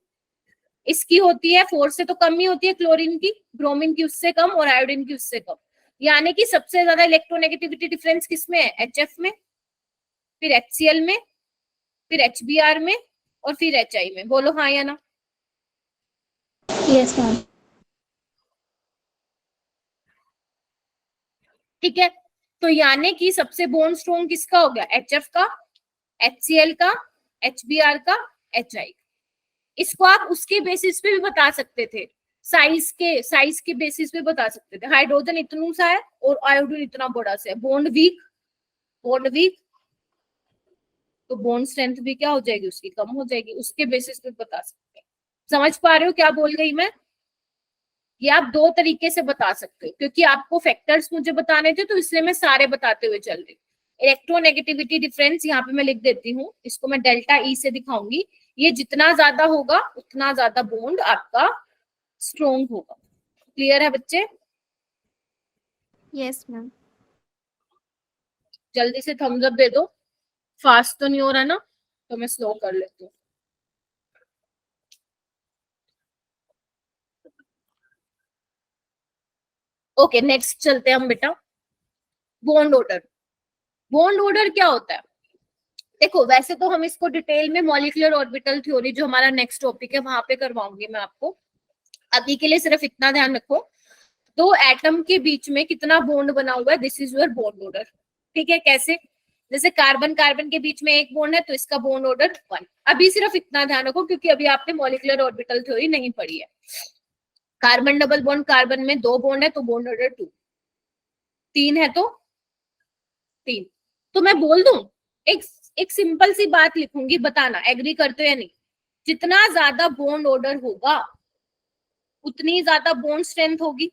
इसकी होती है 4 से तो कम ही होती है क्लोरीन की, ब्रोमीन की उससे कम और आयोडीन की उससे कम। यानी कि सबसे ज्यादा इलेक्ट्रोनेगेटिविटी डिफरेंस किसमें है, HF में, फिर HCl में, फिर HBr में और फिर HI में। बोलो हाँ या ना। Yes, ma'am. ठीक है, तो यानी कि सबसे बॉन्ड स्ट्रॉन्ग किसका हो गया, HF का, HCl का, HBr का, HI। इसको आप उसके बेसिस पे भी बता सकते थे, साइज के बेसिस पे बता सकते थे। हाइड्रोजन इतना सा है और आयोडीन इतना बड़ा सा है, बॉन्ड वीक, तो बॉन्ड स्ट्रेंथ भी क्या हो जाएगी उसकी, कम हो जाएगी। उसके बेसिस पे बता सकते हैं। समझ पा रहे हो क्या बोल गई मैं? ये आप दो तरीके से बता सकते हो, क्योंकि आपको फैक्टर्स मुझे बताने थे तो इसलिए मैं सारे बताते हुए चल रही। इलेक्ट्रोनेगेटिविटी डिफरेंस यहाँ पे मैं लिख देती हूँ, इसको मैं डेल्टा ई से दिखाऊंगी। ये जितना ज्यादा होगा उतना ज्यादा बॉन्ड आपका स्ट्रॉन्ग होगा। क्लियर है बच्चे? Yes, ma'am. जल्दी से थम्स अप दे दो, फास्ट तो नहीं हो रहा ना, तो मैं स्लो कर लेती हूँ। ओके, नेक्स्ट चलते हैं हम बेटा। Bond order. बॉन्ड ऑर्डर क्या होता है? देखो वैसे तो हम इसको डिटेल में मॉलिक्यूलर ऑर्बिटल थ्योरी जो हमारा नेक्स्ट टॉपिक है वहां पे करवाऊंगी मैं आपको। अभी के लिए सिर्फ इतना ध्यान रखो, दो एटम के बीच में कितना बॉन्ड बना हुआ है, this is your bond order. ठीक है, कैसे? जैसे कार्बन कार्बन के बीच में एक बॉन्ड है तो इसका बॉन्ड ऑर्डर 1। अभी सिर्फ इतना ध्यान रखो क्योंकि अभी आपने मॉलिक्यूलर ऑर्बिटल थ्योरी नहीं पढ़ी है। कार्बन डबल बॉन्ड, कार्बन में 2 बॉन्ड है तो बॉन्ड ऑर्डर 2, 3 है तो 3। तो मैं बोल दूं, एक सिंपल सी बात लिखूंगी, बताना एग्री करते हो या नहीं। जितना ज्यादा बॉन्ड ऑर्डर होगा उतनी ज्यादा बॉन्ड स्ट्रेंथ होगी।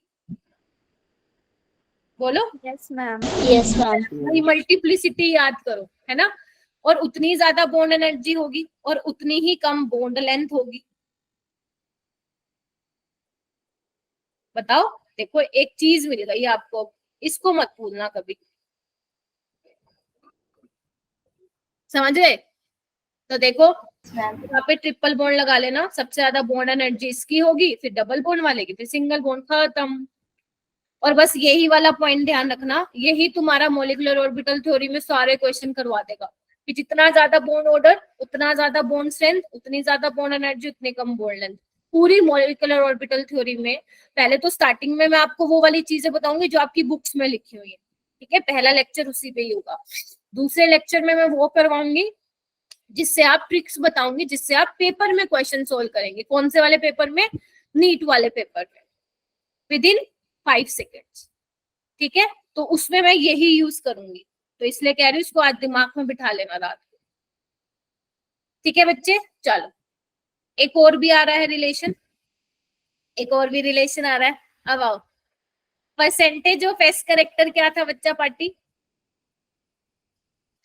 बोलो। Yes, ma'am. Yes, ma'am. भाई मल्टीप्लिसिटी याद करो, है ना। और उतनी ज्यादा बॉन्ड एनर्जी होगी और उतनी ही कम बॉन्ड लेंथ होगी। बताओ, देखो एक चीज मिल गई आपको, इसको मत भूलना कभी। समझ गए? तो देखो यहाँ पे ट्रिपल बॉन्ड लगा लेना, सबसे ज्यादा बॉन्ड एनर्जी इसकी होगी, फिर डबल बॉन्ड वाले की, फिर सिंगल बॉन्ड, खत्म। और बस यही वाला पॉइंट ध्यान रखना, यही तुम्हारा मॉलिक्यूलर ऑर्बिटल थ्योरी में सारे क्वेश्चन करवा देगा कि जितना ज्यादा बॉन्ड ऑर्डर उतना ज्यादा बॉन्ड स्ट्रेंथ, उतनी ज्यादा बॉन्ड एनर्जी, उतनी कम बॉन्ड लेंथ। पूरी मॉलिक्यूलर ऑर्बिटल थ्योरी में पहले तो स्टार्टिंग में मैं आपको वो वाली चीजें बताऊंगी जो आपकी बुक्स में लिखी हुई है। ठीक है, पहला लेक्चर उसी पे ही होगा। दूसरे लेक्चर में मैं वो करवाऊंगी जिससे आप ट्रिक्स बताऊंगी, जिससे आप पेपर में क्वेश्चन सोल्व करेंगे। कौन से वाले पेपर में? नीट वाले पेपर में, विद इन 5 सेकेंड्स। ठीक है, तो उसमें मैं यही यूज करूंगी, तो इसलिए कह रही हूँ इसको आज दिमाग में बिठा लेना रात को। ठीक है बच्चे, चलो एक और भी आ रहा है रिलेशन, एक और भी रिलेशन आ रहा है। अब आओ, परसेंटेज ऑफ एस करेक्टर क्या था बच्चा पार्टी?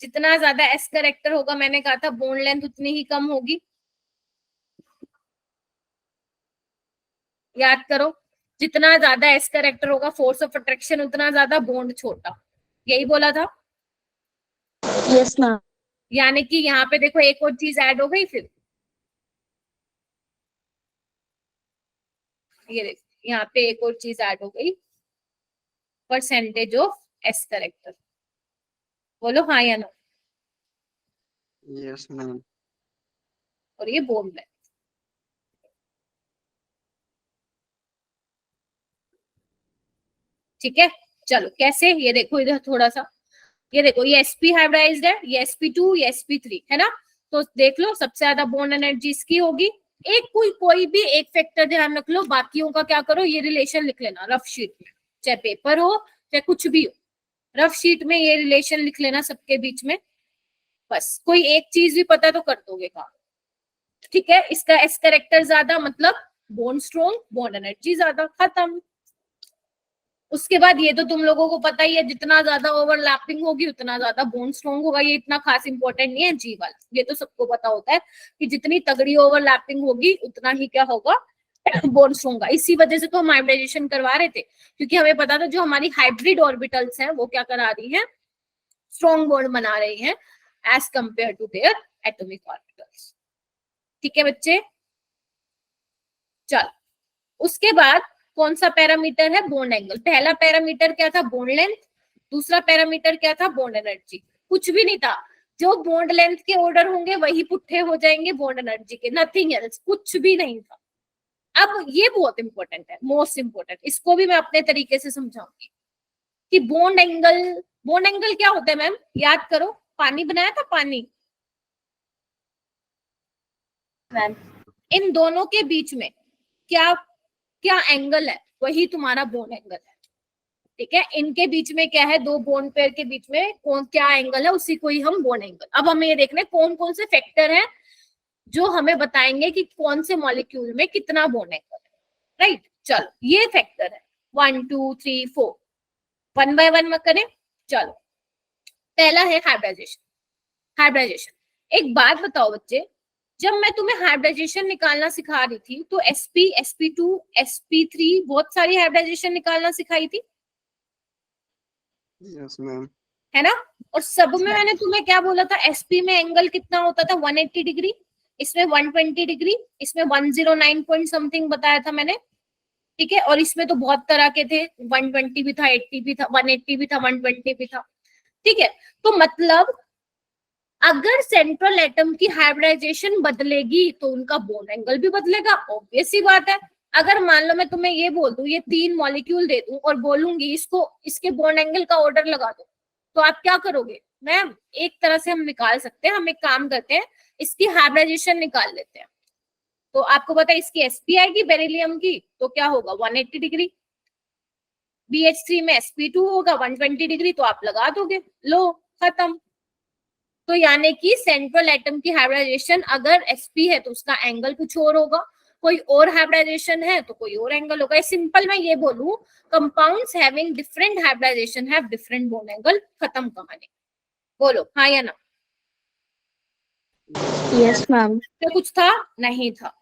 जितना ज्यादा एस करेक्टर होगा, मैंने कहा था बॉन्ड लेंथ उतनी ही कम होगी। याद करो, जितना ज्यादा एस करेक्टर होगा, फोर्स ऑफ अट्रैक्शन उतना ज्यादा, बॉन्ड छोटा। यही बोला था। Yes, ma'am. यानी कि यहाँ पे देखो एक और चीज ऐड हो गई, फिर ये देखो यहाँ पे एक और चीज ऐड हो गई, परसेंटेज ऑफ एस करेक्टर। बोलो हाँ या ना। Yes ma'am. और ये बॉन्ड लेंथ। ठीक है, चलो कैसे, ये देखो इधर थोड़ा सा, ये देखो ये sp हाइब्रिडाइज्ड है, ये sp2, ये sp3 है ना। तो देख लो सबसे ज्यादा बॉन्ड एनर्जी इसकी होगी। एक कोई भी एक फैक्टर ध्यान रख लो, बाकियों का क्या करो, ये रिलेशन लिख लेना रफ शीट में, चाहे पेपर हो चाहे कुछ भी हो, रफ शीट में ये रिलेशन लिख लेना सबके बीच में। बस कोई एक चीज भी पता है तो कर दोगे काम, ठीक है। इसका एस कैरेक्टर ज्यादा मतलब बॉन्ड स्ट्रॉन्ग, बॉन्ड एनर्जी ज्यादा, खत्म। उसके बाद ये तो तुम लोगों को पता ही है, जितना ज्यादा ओवरलैपिंग होगी उतना ज्यादा बॉन्ड स्ट्रॉन्ग होगा। ये इतना खास इंपॉर्टेंट नहीं है जी वाला, ये तो सबको पता होता है कि जितनी तगड़ी ओवरलैपिंग होगी उतना ही क्या होगा, बॉन्ड स्ट्रॉन्ग होगा। इसी वजह से तो हम हाइब्रिडाइजेशन करवा रहे थे, क्योंकि हमें पता था जो हमारी हाइब्रिड ऑर्बिटल्स हैं वो क्या करा रही हैं, स्ट्रॉन्ग बॉन्ड बना रही हैं as compare to their atomic orbitals, ठीक है बच्चे। चल उसके बाद कौन सा पैरामीटर है, बॉन्ड एंगल। पहला पैरामीटर क्या था, बॉन्ड लेंथ। दूसरा पैरामीटर क्या था, बॉन्ड एनर्जी। कुछ भी नहीं था, जो बॉन्ड लेंथ के ऑर्डर होंगे वही पुट्ठे हो जाएंगे बॉन्ड एनर्जी के, नथिंग एल्स, कुछ भी नहीं था। अब ये बहुत इंपॉर्टेंट है, मोस्ट इंपॉर्टेंट, इसको भी मैं अपने तरीके से समझाऊंगी कि बॉन्ड एंगल क्या होता है मैम, याद करो, पानी बनाया था पानी, मैम इन दोनों के बीच में क्या क्या एंगल है, वही तुम्हारा बॉन्ड एंगल है, ठीक है। इनके बीच में क्या है, दो बॉन्ड पेयर के बीच में कौन क्या एंगल है, उसी को ही हम बॉन्ड एंगल। अब हमें ये देखना है कौन कौन से फैक्टर हैं जो हमें बताएंगे कि कौन से मॉलिक्यूल में कितना बॉन्ड एंगल है, राइट। चलो ये फैक्टर है 1 2 3 4, वन बाय वन में करें। चलो पहला है हाइब्रिडाइजेशन। एक बात बताओ बच्चे, जब मैं तुम्हें हाइब्रिडाइजेशन निकालना सिखा रही थी तो sp sp2 sp3 बहुत सारी हाइब्रिडाइजेशन निकालना सिखाई थी, यस मैम, है ना। और सब में मैंने तुम्हें क्या बोला था, sp में एंगल कितना होता था, 180 डिग्री, इसमें 120 डिग्री, इसमें 109 पॉइंट समथिंग बताया था मैंने, ठीक है। और इसमें तो बहुत तरह के थे, 120 भी था, 80 भी था, 180 भी था, 120 भी था, ठीक है। तो मतलब अगर सेंट्रल एटम की हाइब्रिडाइजेशन बदलेगी तो उनका बॉन्ड एंगल भी बदलेगा, ऑब्वियस सी बात है। अगर मान लो मैं तुम्हें ये बोल दूं, ये 3 मॉलिक्यूल दे दूं और बोलूंगी इसको इसके बॉन्ड एंगल का ऑर्डर लगा दो, तो आप क्या करोगे मैम, एक तरह से हम निकाल सकते हैं, हम एक काम करते हैं, इसकी हाइब्रिडाइजेशन निकाल लेते हैं। तो आपको पता है इसकी sp आएगी बेरिलियम की, तो क्या होगा 180 डिग्री, BH3 में sp2 होगा 120 डिग्री, तो आप लगा दोगे, लो खत्म। तो यानी कि सेंट्रल एटम की हाइब्रिडाइजेशन अगर sp है तो उसका एंगल कुछ और होगा, कोई और हाइब्रिडाइजेशन है तो कोई और एंगल होगा। सिंपल मैं ये बोलूं, compounds having different hybridisation have different bond angle, खत्म कहानी। बोलो हाँ या ना। Yes, ma'am. तो कुछ था नहीं था।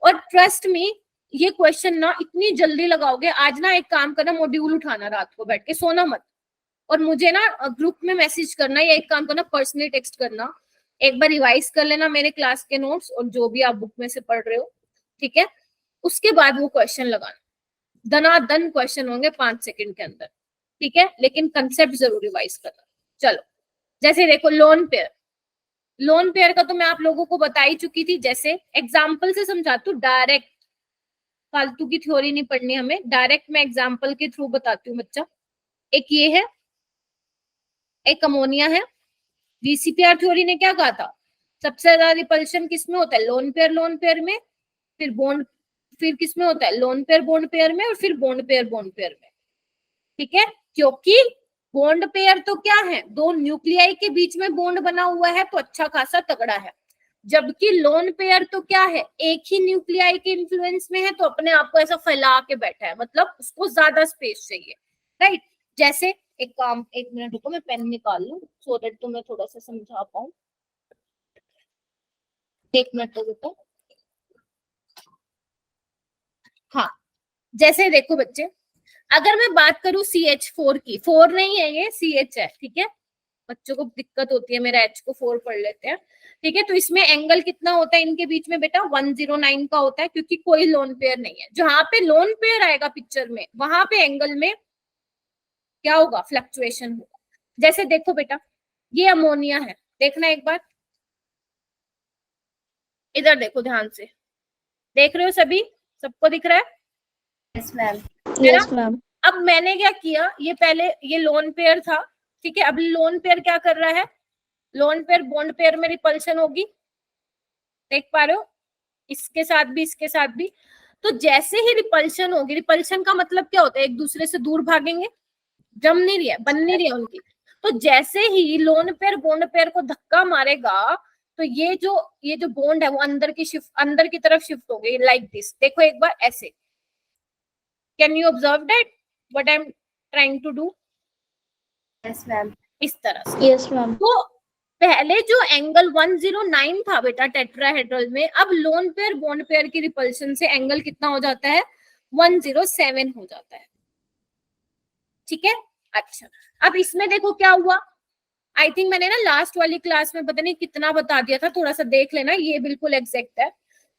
और ट्रस्ट मी, ये क्वेश्चन ना इतनी जल्दी लगाओगे, आज ना एक काम करना, मॉड्यूल उठाना रात को बैठ के, सोना मत, और मुझे ना ग्रुप में मैसेज करना, या एक काम करना पर्सनली टेक्स्ट करना, एक बार रिवाइज कर लेना मेरे क्लास के नोट्स और जो भी आप बुक में से पढ़ रहे हो, ठीक है। उसके बाद वो क्वेश्चन लगाना, दनादन क्वेश्चन होंगे 5 सेकंड के अंदर, ठीक है, लेकिन कंसेप्ट जरूर रिवाइज करना। चलो जैसे देखो लोन पेयर का तो मैं आप लोगों को बता ही चुकी थी, जैसे एग्जाम्पल से समझाती हूँ, डायरेक्ट फालतू की थ्योरी नहीं पढ़नी हमें, डायरेक्ट मैं एग्जाम्पल के थ्रू बताती हूँ बच्चा। एक ये है, एक अमोनिया है। VCPR थ्योरी ने क्या कहा था, सबसे ज्यादा रिपल्शन किसमें होता है, लोन पेयर में, फिर बॉन्ड, फिर किसमें होता है, लोन पेयर बॉन्ड पेयर में, और फिर बॉन्ड पेयर में, ठीक है। क्योंकि बॉन्ड पेयर तो क्या है, दो न्यूक्लियाई के बीच में बॉन्ड बना हुआ है तो अच्छा खासा तगड़ा है, जबकि लोन पेयर तो क्या है, एक ही न्यूक्लियाई के इन्फ्लुएंस में है तो अपने आप को ऐसा फैला के बैठा है, मतलब उसको ज्यादा स्पेस चाहिए, राइट। जैसे एक मिनट रुको, मैं पेन निकाल लूं सो दैट तुम्हें थोड़ा सा समझा पाऊं, एक मिनट तो रुको। हाँ जैसे देखो बच्चे, अगर मैं बात करूं CH4 की, 4 नहीं है ये, CH है, ठीक है। बच्चों को दिक्कत होती है, मेरा H को 4 पढ़ लेते हैं, ठीक है। तो इसमें एंगल कितना होता है इनके बीच में बेटा, 109 का होता है, क्योंकि कोई लोन पेयर नहीं है। जहां पे लोन पेयर आएगा पिक्चर में, वहां पे एंगल में क्या होगा, फ्लक्चुएशन होगा। जैसे देखो बेटा, ये अमोनिया है, देखना एक बार, इधर देखो ध्यान से, देख रहे हो सभी, सबको दिख रहा है, यस मैम, Yes, ma'am. अब मैंने क्या किया, ये पहले ये लोन पेयर था, ठीक है। अब लोन पेयर क्या कर रहा है, लोन पेयर बॉन्ड पेयर में रिपल्शन होगी, देख पा रहे हो, इसके साथ भी इसके साथ भी। तो जैसे ही रिपल्शन होगी, रिपल्शन का मतलब क्या होता है, एक दूसरे से दूर भागेंगे, जम नहीं रही है, बन नहीं रही है उनकी, तो जैसे ही लोन पेयर बॉन्ड पेयर को धक्का मारेगा तो ये जो बॉन्ड है वो अंदर की तरफ शिफ्ट हो गई, लाइक दिस। देखो एक बार ऐसे, can you observe that what I am trying to do? Yes ma'am. इस तरह से। Yes, ma'am. तो पहले जो एंगल 109 था बेटा टेट्राहेड्रल में, अब लोन पेयर बॉन्ड पेयर की रिपल्शन से एंगल कितना हो जाता है? 107 हो जाता है। ठीक है, अच्छा अब इसमें देखो क्या हुआ। आई थिंक मैंने ना लास्ट वाली क्लास में पता नहीं कितना बता दिया था, थोड़ा सा देख लेना, ये बिल्कुल एग्जैक्ट है।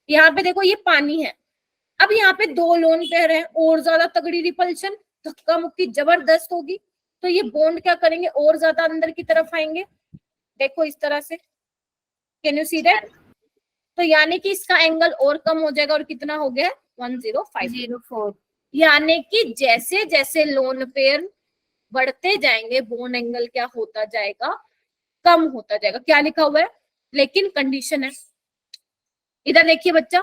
यहाँ पे देखो ये पानी है, अब यहाँ पे दो लोन पेयर है, और ज्यादा तगड़ी रिपल्शन, धक्का मुक्की जबरदस्त होगी, तो ये बॉन्ड क्या करेंगे, और ज्यादा अंदर की तरफ आएंगे। देखो इस तरह से, कैन यू सी दैट? तो यानी कि इसका एंगल और कम हो जाएगा, और कितना हो गया? 1050। यानी कि जैसे जैसे लोन पेयर बढ़ते जाएंगे बॉन्ड एंगल क्या होता जाएगा? कम होता जाएगा। क्या लिखा हुआ है? लेकिन कंडीशन है, इधर देखिए बच्चा,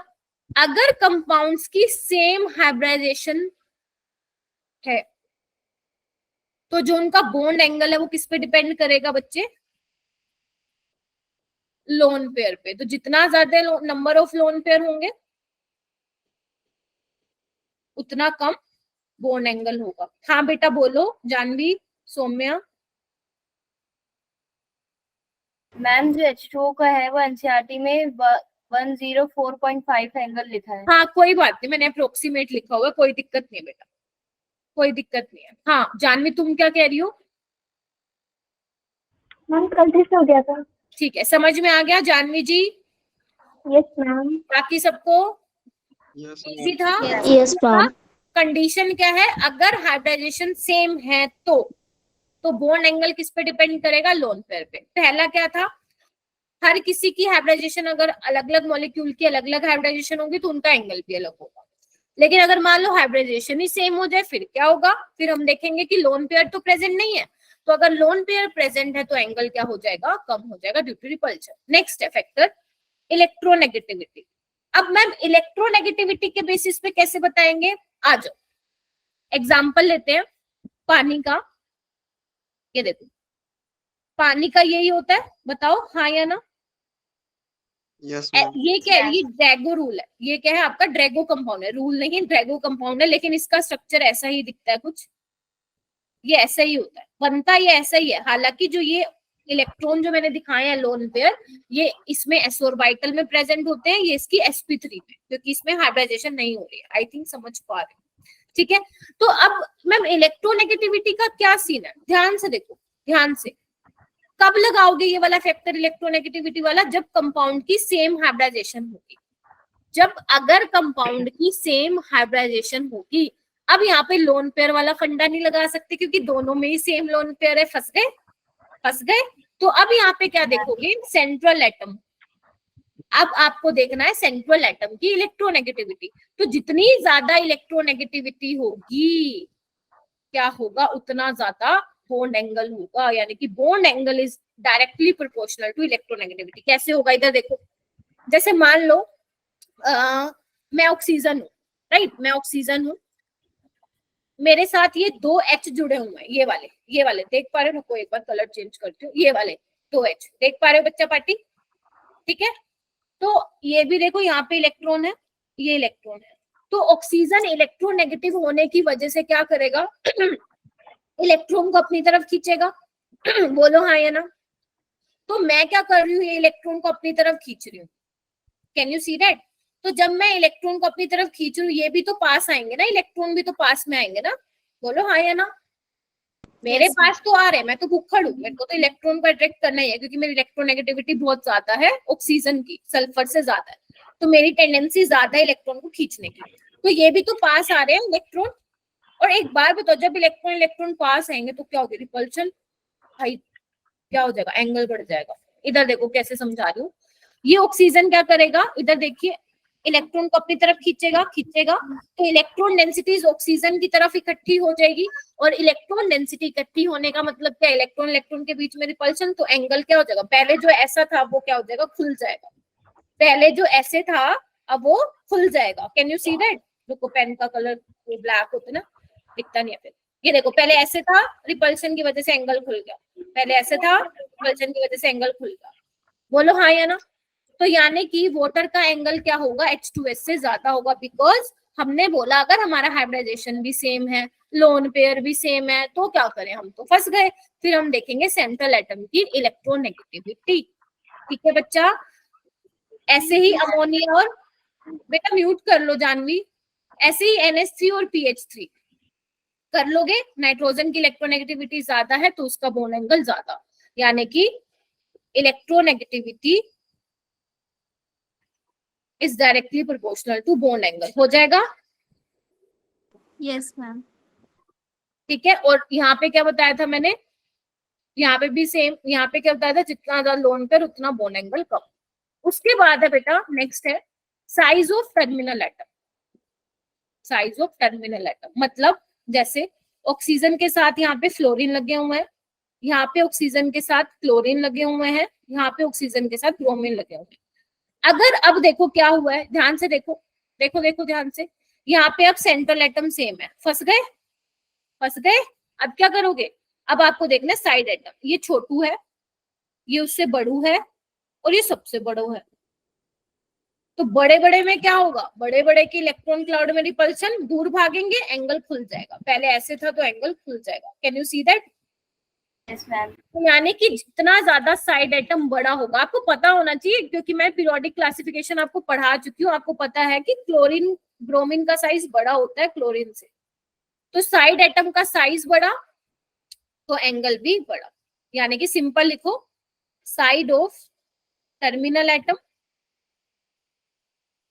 अगर कंपाउंड्स की सेम हाइब्रिडाइजेशन है तो जो उनका बॉन्ड एंगल है वो किस पे डिपेंड करेगा बच्चे? लोन पेयर पे। तो जितना ज्यादा नंबर ऑफ लोन पेयर होंगे उतना कम बॉन्ड एंगल होगा। हाँ बेटा बोलो, जानवी, सौम्या। मैम जो H2O का है वो एनसीईआरटी में 104.5 एंगल लिखा है। हाँ कोई बात नहीं, मैंने अप्रोक्सीमेट लिखा हुआ है, कोई दिक्कत नहीं है बेटा, कोई दिक्कत नहीं है। हाँ जानवी तुम क्या कह रही हो? मैम गलती से हो गया था। ठीक है, समझ में आ गया जानवी जी? Yes ma'am. बाकी सबको यस इजी था? Yes, ma'am. कंडीशन क्या है? अगर हाइब्रिडाइजेशन सेम है तो बॉन्ड एंगल किस पे डिपेंड करेगा? लोन पेयर पे। पहला क्या था? हर किसी की हाइब्रिडाइजेशन, अगर अलग अलग मॉलिक्यूल की अलग अलग हाइब्रिडाइजेशन होगी तो उनका एंगल भी अलग होगा। लेकिन अगर मान लो हाइब्रिडाइजेशन ही सेम हो जाए फिर क्या होगा? फिर हम देखेंगे कि लोन पेयर तो प्रेजेंट नहीं है, तो अगर लोन पेयर प्रेजेंट है तो एंगल क्या हो जाएगा? कम हो जाएगा ड्यू टू रिपल्शन। नेक्स्ट है फैक्टर इलेक्ट्रोनेगेटिविटी। अब मैम इलेक्ट्रोनेगेटिविटी के बेसिस पे कैसे बताएंगे? आ जाओ एग्जाम्पल लेते हैं पानी का। ये देखो पानी का यही होता है, बताओ हाँ या ना? यस ये क्या है? ये ड्रैगो रूल है। ये क्या है आपका? ड्रैगो कंपाउंड है, रूल नहीं, ड्रैगो कंपाउंड है, लेकिन इसका स्ट्रक्चर ऐसा ही दिखता है कुछ, ये ऐसा ही होता है, बनता ये ऐसा ही है। हालांकि जो ये इलेक्ट्रॉन जो मैंने दिखाए हैं लोन पेयर, ये इसमें s ऑर्बिटल में प्रेजेंट होते हैं, ये इसकी sp3 में, क्योंकि इसमें हाइब्रिडाइजेशन नहीं हो रही है। आई थिंक समझ पा रहे हो? ठीक है, तो अब मैम इलेक्ट्रोनेगेटिविटी का क्या सीन है? ध्यान से देखो, ध्यान से। कब लगाओगे ये वाला फैक्टर इलेक्ट्रोनेगेटिविटी वाला? जब कंपाउंड की सेम हाइब्रिडाइजेशन होगी। जब अगर कंपाउंड की सेम हाइब्रिडाइजेशन होगी, अब यहाँ पे लोन पेयर वाला फंडा नहीं लगा सकते क्योंकि दोनों में ही सेम लोन पेयर है, फंस गए, फंस गए। तो अब यहाँ पे क्या देखोगे? Central atom. अब आपको देखना है सेंट्रल एटम की इलेक्ट्रोनेगेटिविटी। तो जितनी ज्यादा इलेक्ट्रोनेगेटिविटी होगी क्या होगा? उतना ज्यादा बॉन्ड एंगल होगा, यानी कि bond angle is directly proportional to electronegativity. कैसे होगा? इधर देखो, जैसे मान लो मैं ऑक्सीजन हूँ, राइट? मैं ऑक्सीजन हूँ, मेरे साथ ये दो H जुड़े हुए हैं, ये वाले देख पा रहे हो? रुको एक बार कलर चेंज करती हूँ। ये वाले दो H देख पा रहे हो बच्चा पार्टी? ठीक है, तो ये भी देखो यहाँ पे इलेक्ट्रॉन है, ये इलेक्ट्रॉन है। तो ऑक्सीजन इलेक्ट्रोनेगेटिव होने की वजह से क्या करेगा? इलेक्ट्रॉन को अपनी तरफ खींचेगा। बोलो हाँ या ना? तो मैं क्या कर रही हूँ? ये इलेक्ट्रॉन को अपनी तरफ खींच रही हूँ। Can you see that? तो जब मैं इलेक्ट्रॉन को अपनी तरफ खींच रही हूँ, ये भी तो पास आएंगे ना, इलेक्ट्रॉन भी तो पास में आएंगे ना। बोलो हाँ या ना? मेरे पास तो आ रहे हैं, मैं तो भुक्खड़ हूँ, मेरे को तो इलेक्ट्रॉन को अट्रैक्ट करना ही है क्योंकि मेरी इलेक्ट्रोनेगेटिविटी बहुत ज्यादा है ऑक्सीजन की, सल्फर से ज्यादा है, तो मेरी टेंडेंसी ज्यादा है इलेक्ट्रॉन को खींचने की। तो ये भी तो पास आ रहे हैं इलेक्ट्रॉन। और एक बार बताओ, जब इलेक्ट्रॉन पास आएंगे तो क्या होगी? रिपल्शन। भाई क्या हो जाएगा? एंगल बढ़ जाएगा। इधर देखो कैसे समझा रही हूँ। ये ऑक्सीजन क्या करेगा? इधर देखिए, इलेक्ट्रॉन को अपनी तरफ खींचेगा, तो इलेक्ट्रॉन डेंसिटी ऑक्सीजन की तरफ इकट्ठी हो जाएगी, और इलेक्ट्रॉन डेंसिटी इकट्ठी होने का मतलब क्या? इलेक्ट्रॉन इलेक्ट्रॉन के बीच में रिपल्शन। तो एंगल क्या हो जाएगा? पहले जो ऐसा था वो क्या हो जाएगा? खुल जाएगा। पहले जो ऐसे था अब वो खुल जाएगा। Can you see that? देखो पेन का कलर ब्लैक होता है ना, दिखता नहीं है फिर। ये देखो पहले ऐसे था, रिपल्शन की वजह से एंगल खुल गया, पहले ऐसे था, रिपल्शन की वजह से एंगल खुल गया। बोलो हाँ या ना। तो यानी कि वाटर का एंगल क्या होगा, H2S से ज्यादा होगा, बिकॉज हमने बोला अगर हमारा हाइब्रिडाइजेशन भी सेम है, लोन पेयर भी सेम है, तो क्या करें, हम तो फंस गए। फिर हम देखेंगे सेंट्रल एटम की इलेक्ट्रोनेगेटिविटी। ठीक है बच्चा, ऐसे ही अमोनिया और, बेटा म्यूट कर लो जानवी, ऐसे ही NH3 और PH3 कर लोगे। नाइट्रोजन की इलेक्ट्रोनेगेटिविटी ज्यादा है तो उसका बोन एंगल ज्यादा, यानी कि electronegativity is directly proportional to bond angle. हो जाएगा? Yes, ma'am. ठीक है। और यहाँ पे क्या बताया था मैंने, यहाँ पे भी सेम, यहाँ पे क्या बताया था, जितना ज्यादा लोन पेयर उतना बोन एंगल कम। उसके बाद है बेटा नेक्स्ट है size of terminal atom. Size of terminal atom मतलब जैसे ऑक्सीजन के साथ यहाँ पे फ्लोरीन लगे हुए हैं, यहाँ पे ऑक्सीजन के साथ क्लोरीन लगे हुए हैं, यहाँ पे ऑक्सीजन के साथ ब्रोमीन लगे हुए हैं। अगर अब देखो क्या हुआ है, ध्यान से देखो, देखो देखो ध्यान से, यहाँ पे अब सेंट्रल एटम सेम है, फंस गए, फंस गए। अब क्या करोगे, अब आपको देखना साइड एटम, ये छोटू है, ये उससे बड़ू है, और ये सबसे बड़ो है। तो बड़े बड़े में क्या होगा, बड़े बड़े के इलेक्ट्रॉन क्लाउड में रिपल्शन, दूर भागेंगे एंगल खुल जाएगा, पहले ऐसे था तो एंगल खुल जाएगा। Can you see that? Yes ma'am. तो यानी कि जितना ज्यादा साइड एटम बड़ा होगा, आपको पता होना चाहिए क्योंकि मैं पीरियोडिक क्लासिफिकेशन आपको पढ़ा चुकी हूँ, आपको पता है कि क्लोरीन ब्रोमीन का साइज बड़ा होता है क्लोरीन से। तो साइड एटम का साइज बड़ा तो एंगल भी बड़ा, यानी कि सिंपल लिखो, size of terminal atom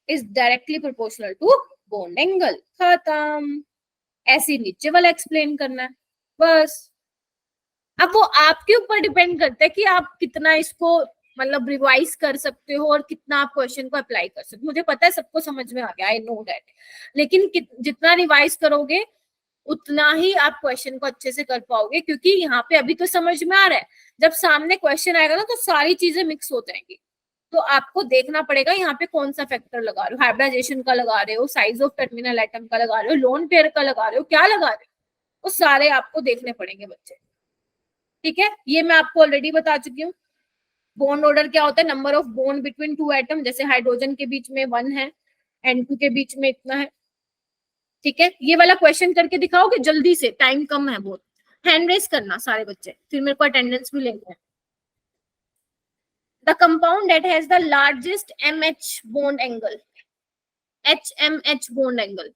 is directly proportional to bond angle. खत्म। ऐसे नीचे वाला एक्सप्लेन करना है बस। अब वो आपके ऊपर डिपेंड करता है कि आप कितना इसको मतलब रिवाइज कर सकते हो और कितना आप क्वेश्चन को अप्लाई कर सकते हो। मुझे पता है सबको समझ में आ गया, आई नो दैट, लेकिन जितना रिवाइज करोगे उतना ही आप क्वेश्चन को अच्छे से कर पाओगे, क्योंकि यहाँ पे अभी तो समझ में आ रहा है, जब सामने क्वेश्चन आएगा ना तो सारी चीजें मिक्स हो जाएंगी। तो आपको देखना पड़ेगा यहाँ पे कौन सा फैक्टर लगा रहे हो, हाइब्रिडाइजेशन का लगा रहे हो, साइज ऑफ टर्मिनल एटम का लगा रहे हो, लोन पेयर का लगा रहे हो, क्या लगा रहे हो, वो सारे आपको देखने पड़ेंगे बच्चे। ठीक है, ये मैं आपको ऑलरेडी बता चुकी हूँ। बॉन्ड ऑर्डर क्या होता है, number of bond between two atom, जैसे हाइड्रोजन के बीच में 1 है, N2 के बीच में इतना है। ठीक है, ये वाला क्वेश्चन करके दिखाओगे जल्दी से, टाइम कम है बहुत। हैंड रेस करना सारे बच्चे, फिर मेरे को अटेंडेंस भी लेनी है। The compound that has the largest MH bond angle, HMH bond angle.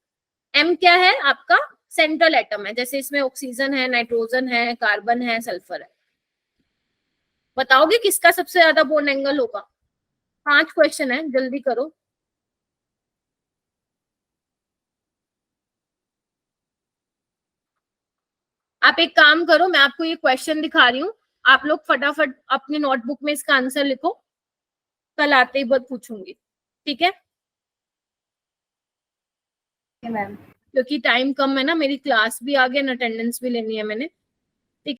M क्या है आपका, सेंट्रल एटम है, जैसे इसमें ऑक्सीजन है, नाइट्रोजन है, कार्बन है, सल्फर है। बताओगे किसका सबसे ज्यादा बॉन्ड एंगल होगा? 5 क्वेश्चन है, जल्दी करो। आप एक काम करो, मैं आपको ये क्वेश्चन दिखा रही हूँ, आप लोग फटाफट अपनी नोटबुक में इसका आंसर लिखो, कल आते ही बहुत पूछूंगी। ठीक है मैम। क्योंकि टाइम कम है ना, मेरी क्लास भी आ गई, अटेंडेंस भी लेनी है मैंने।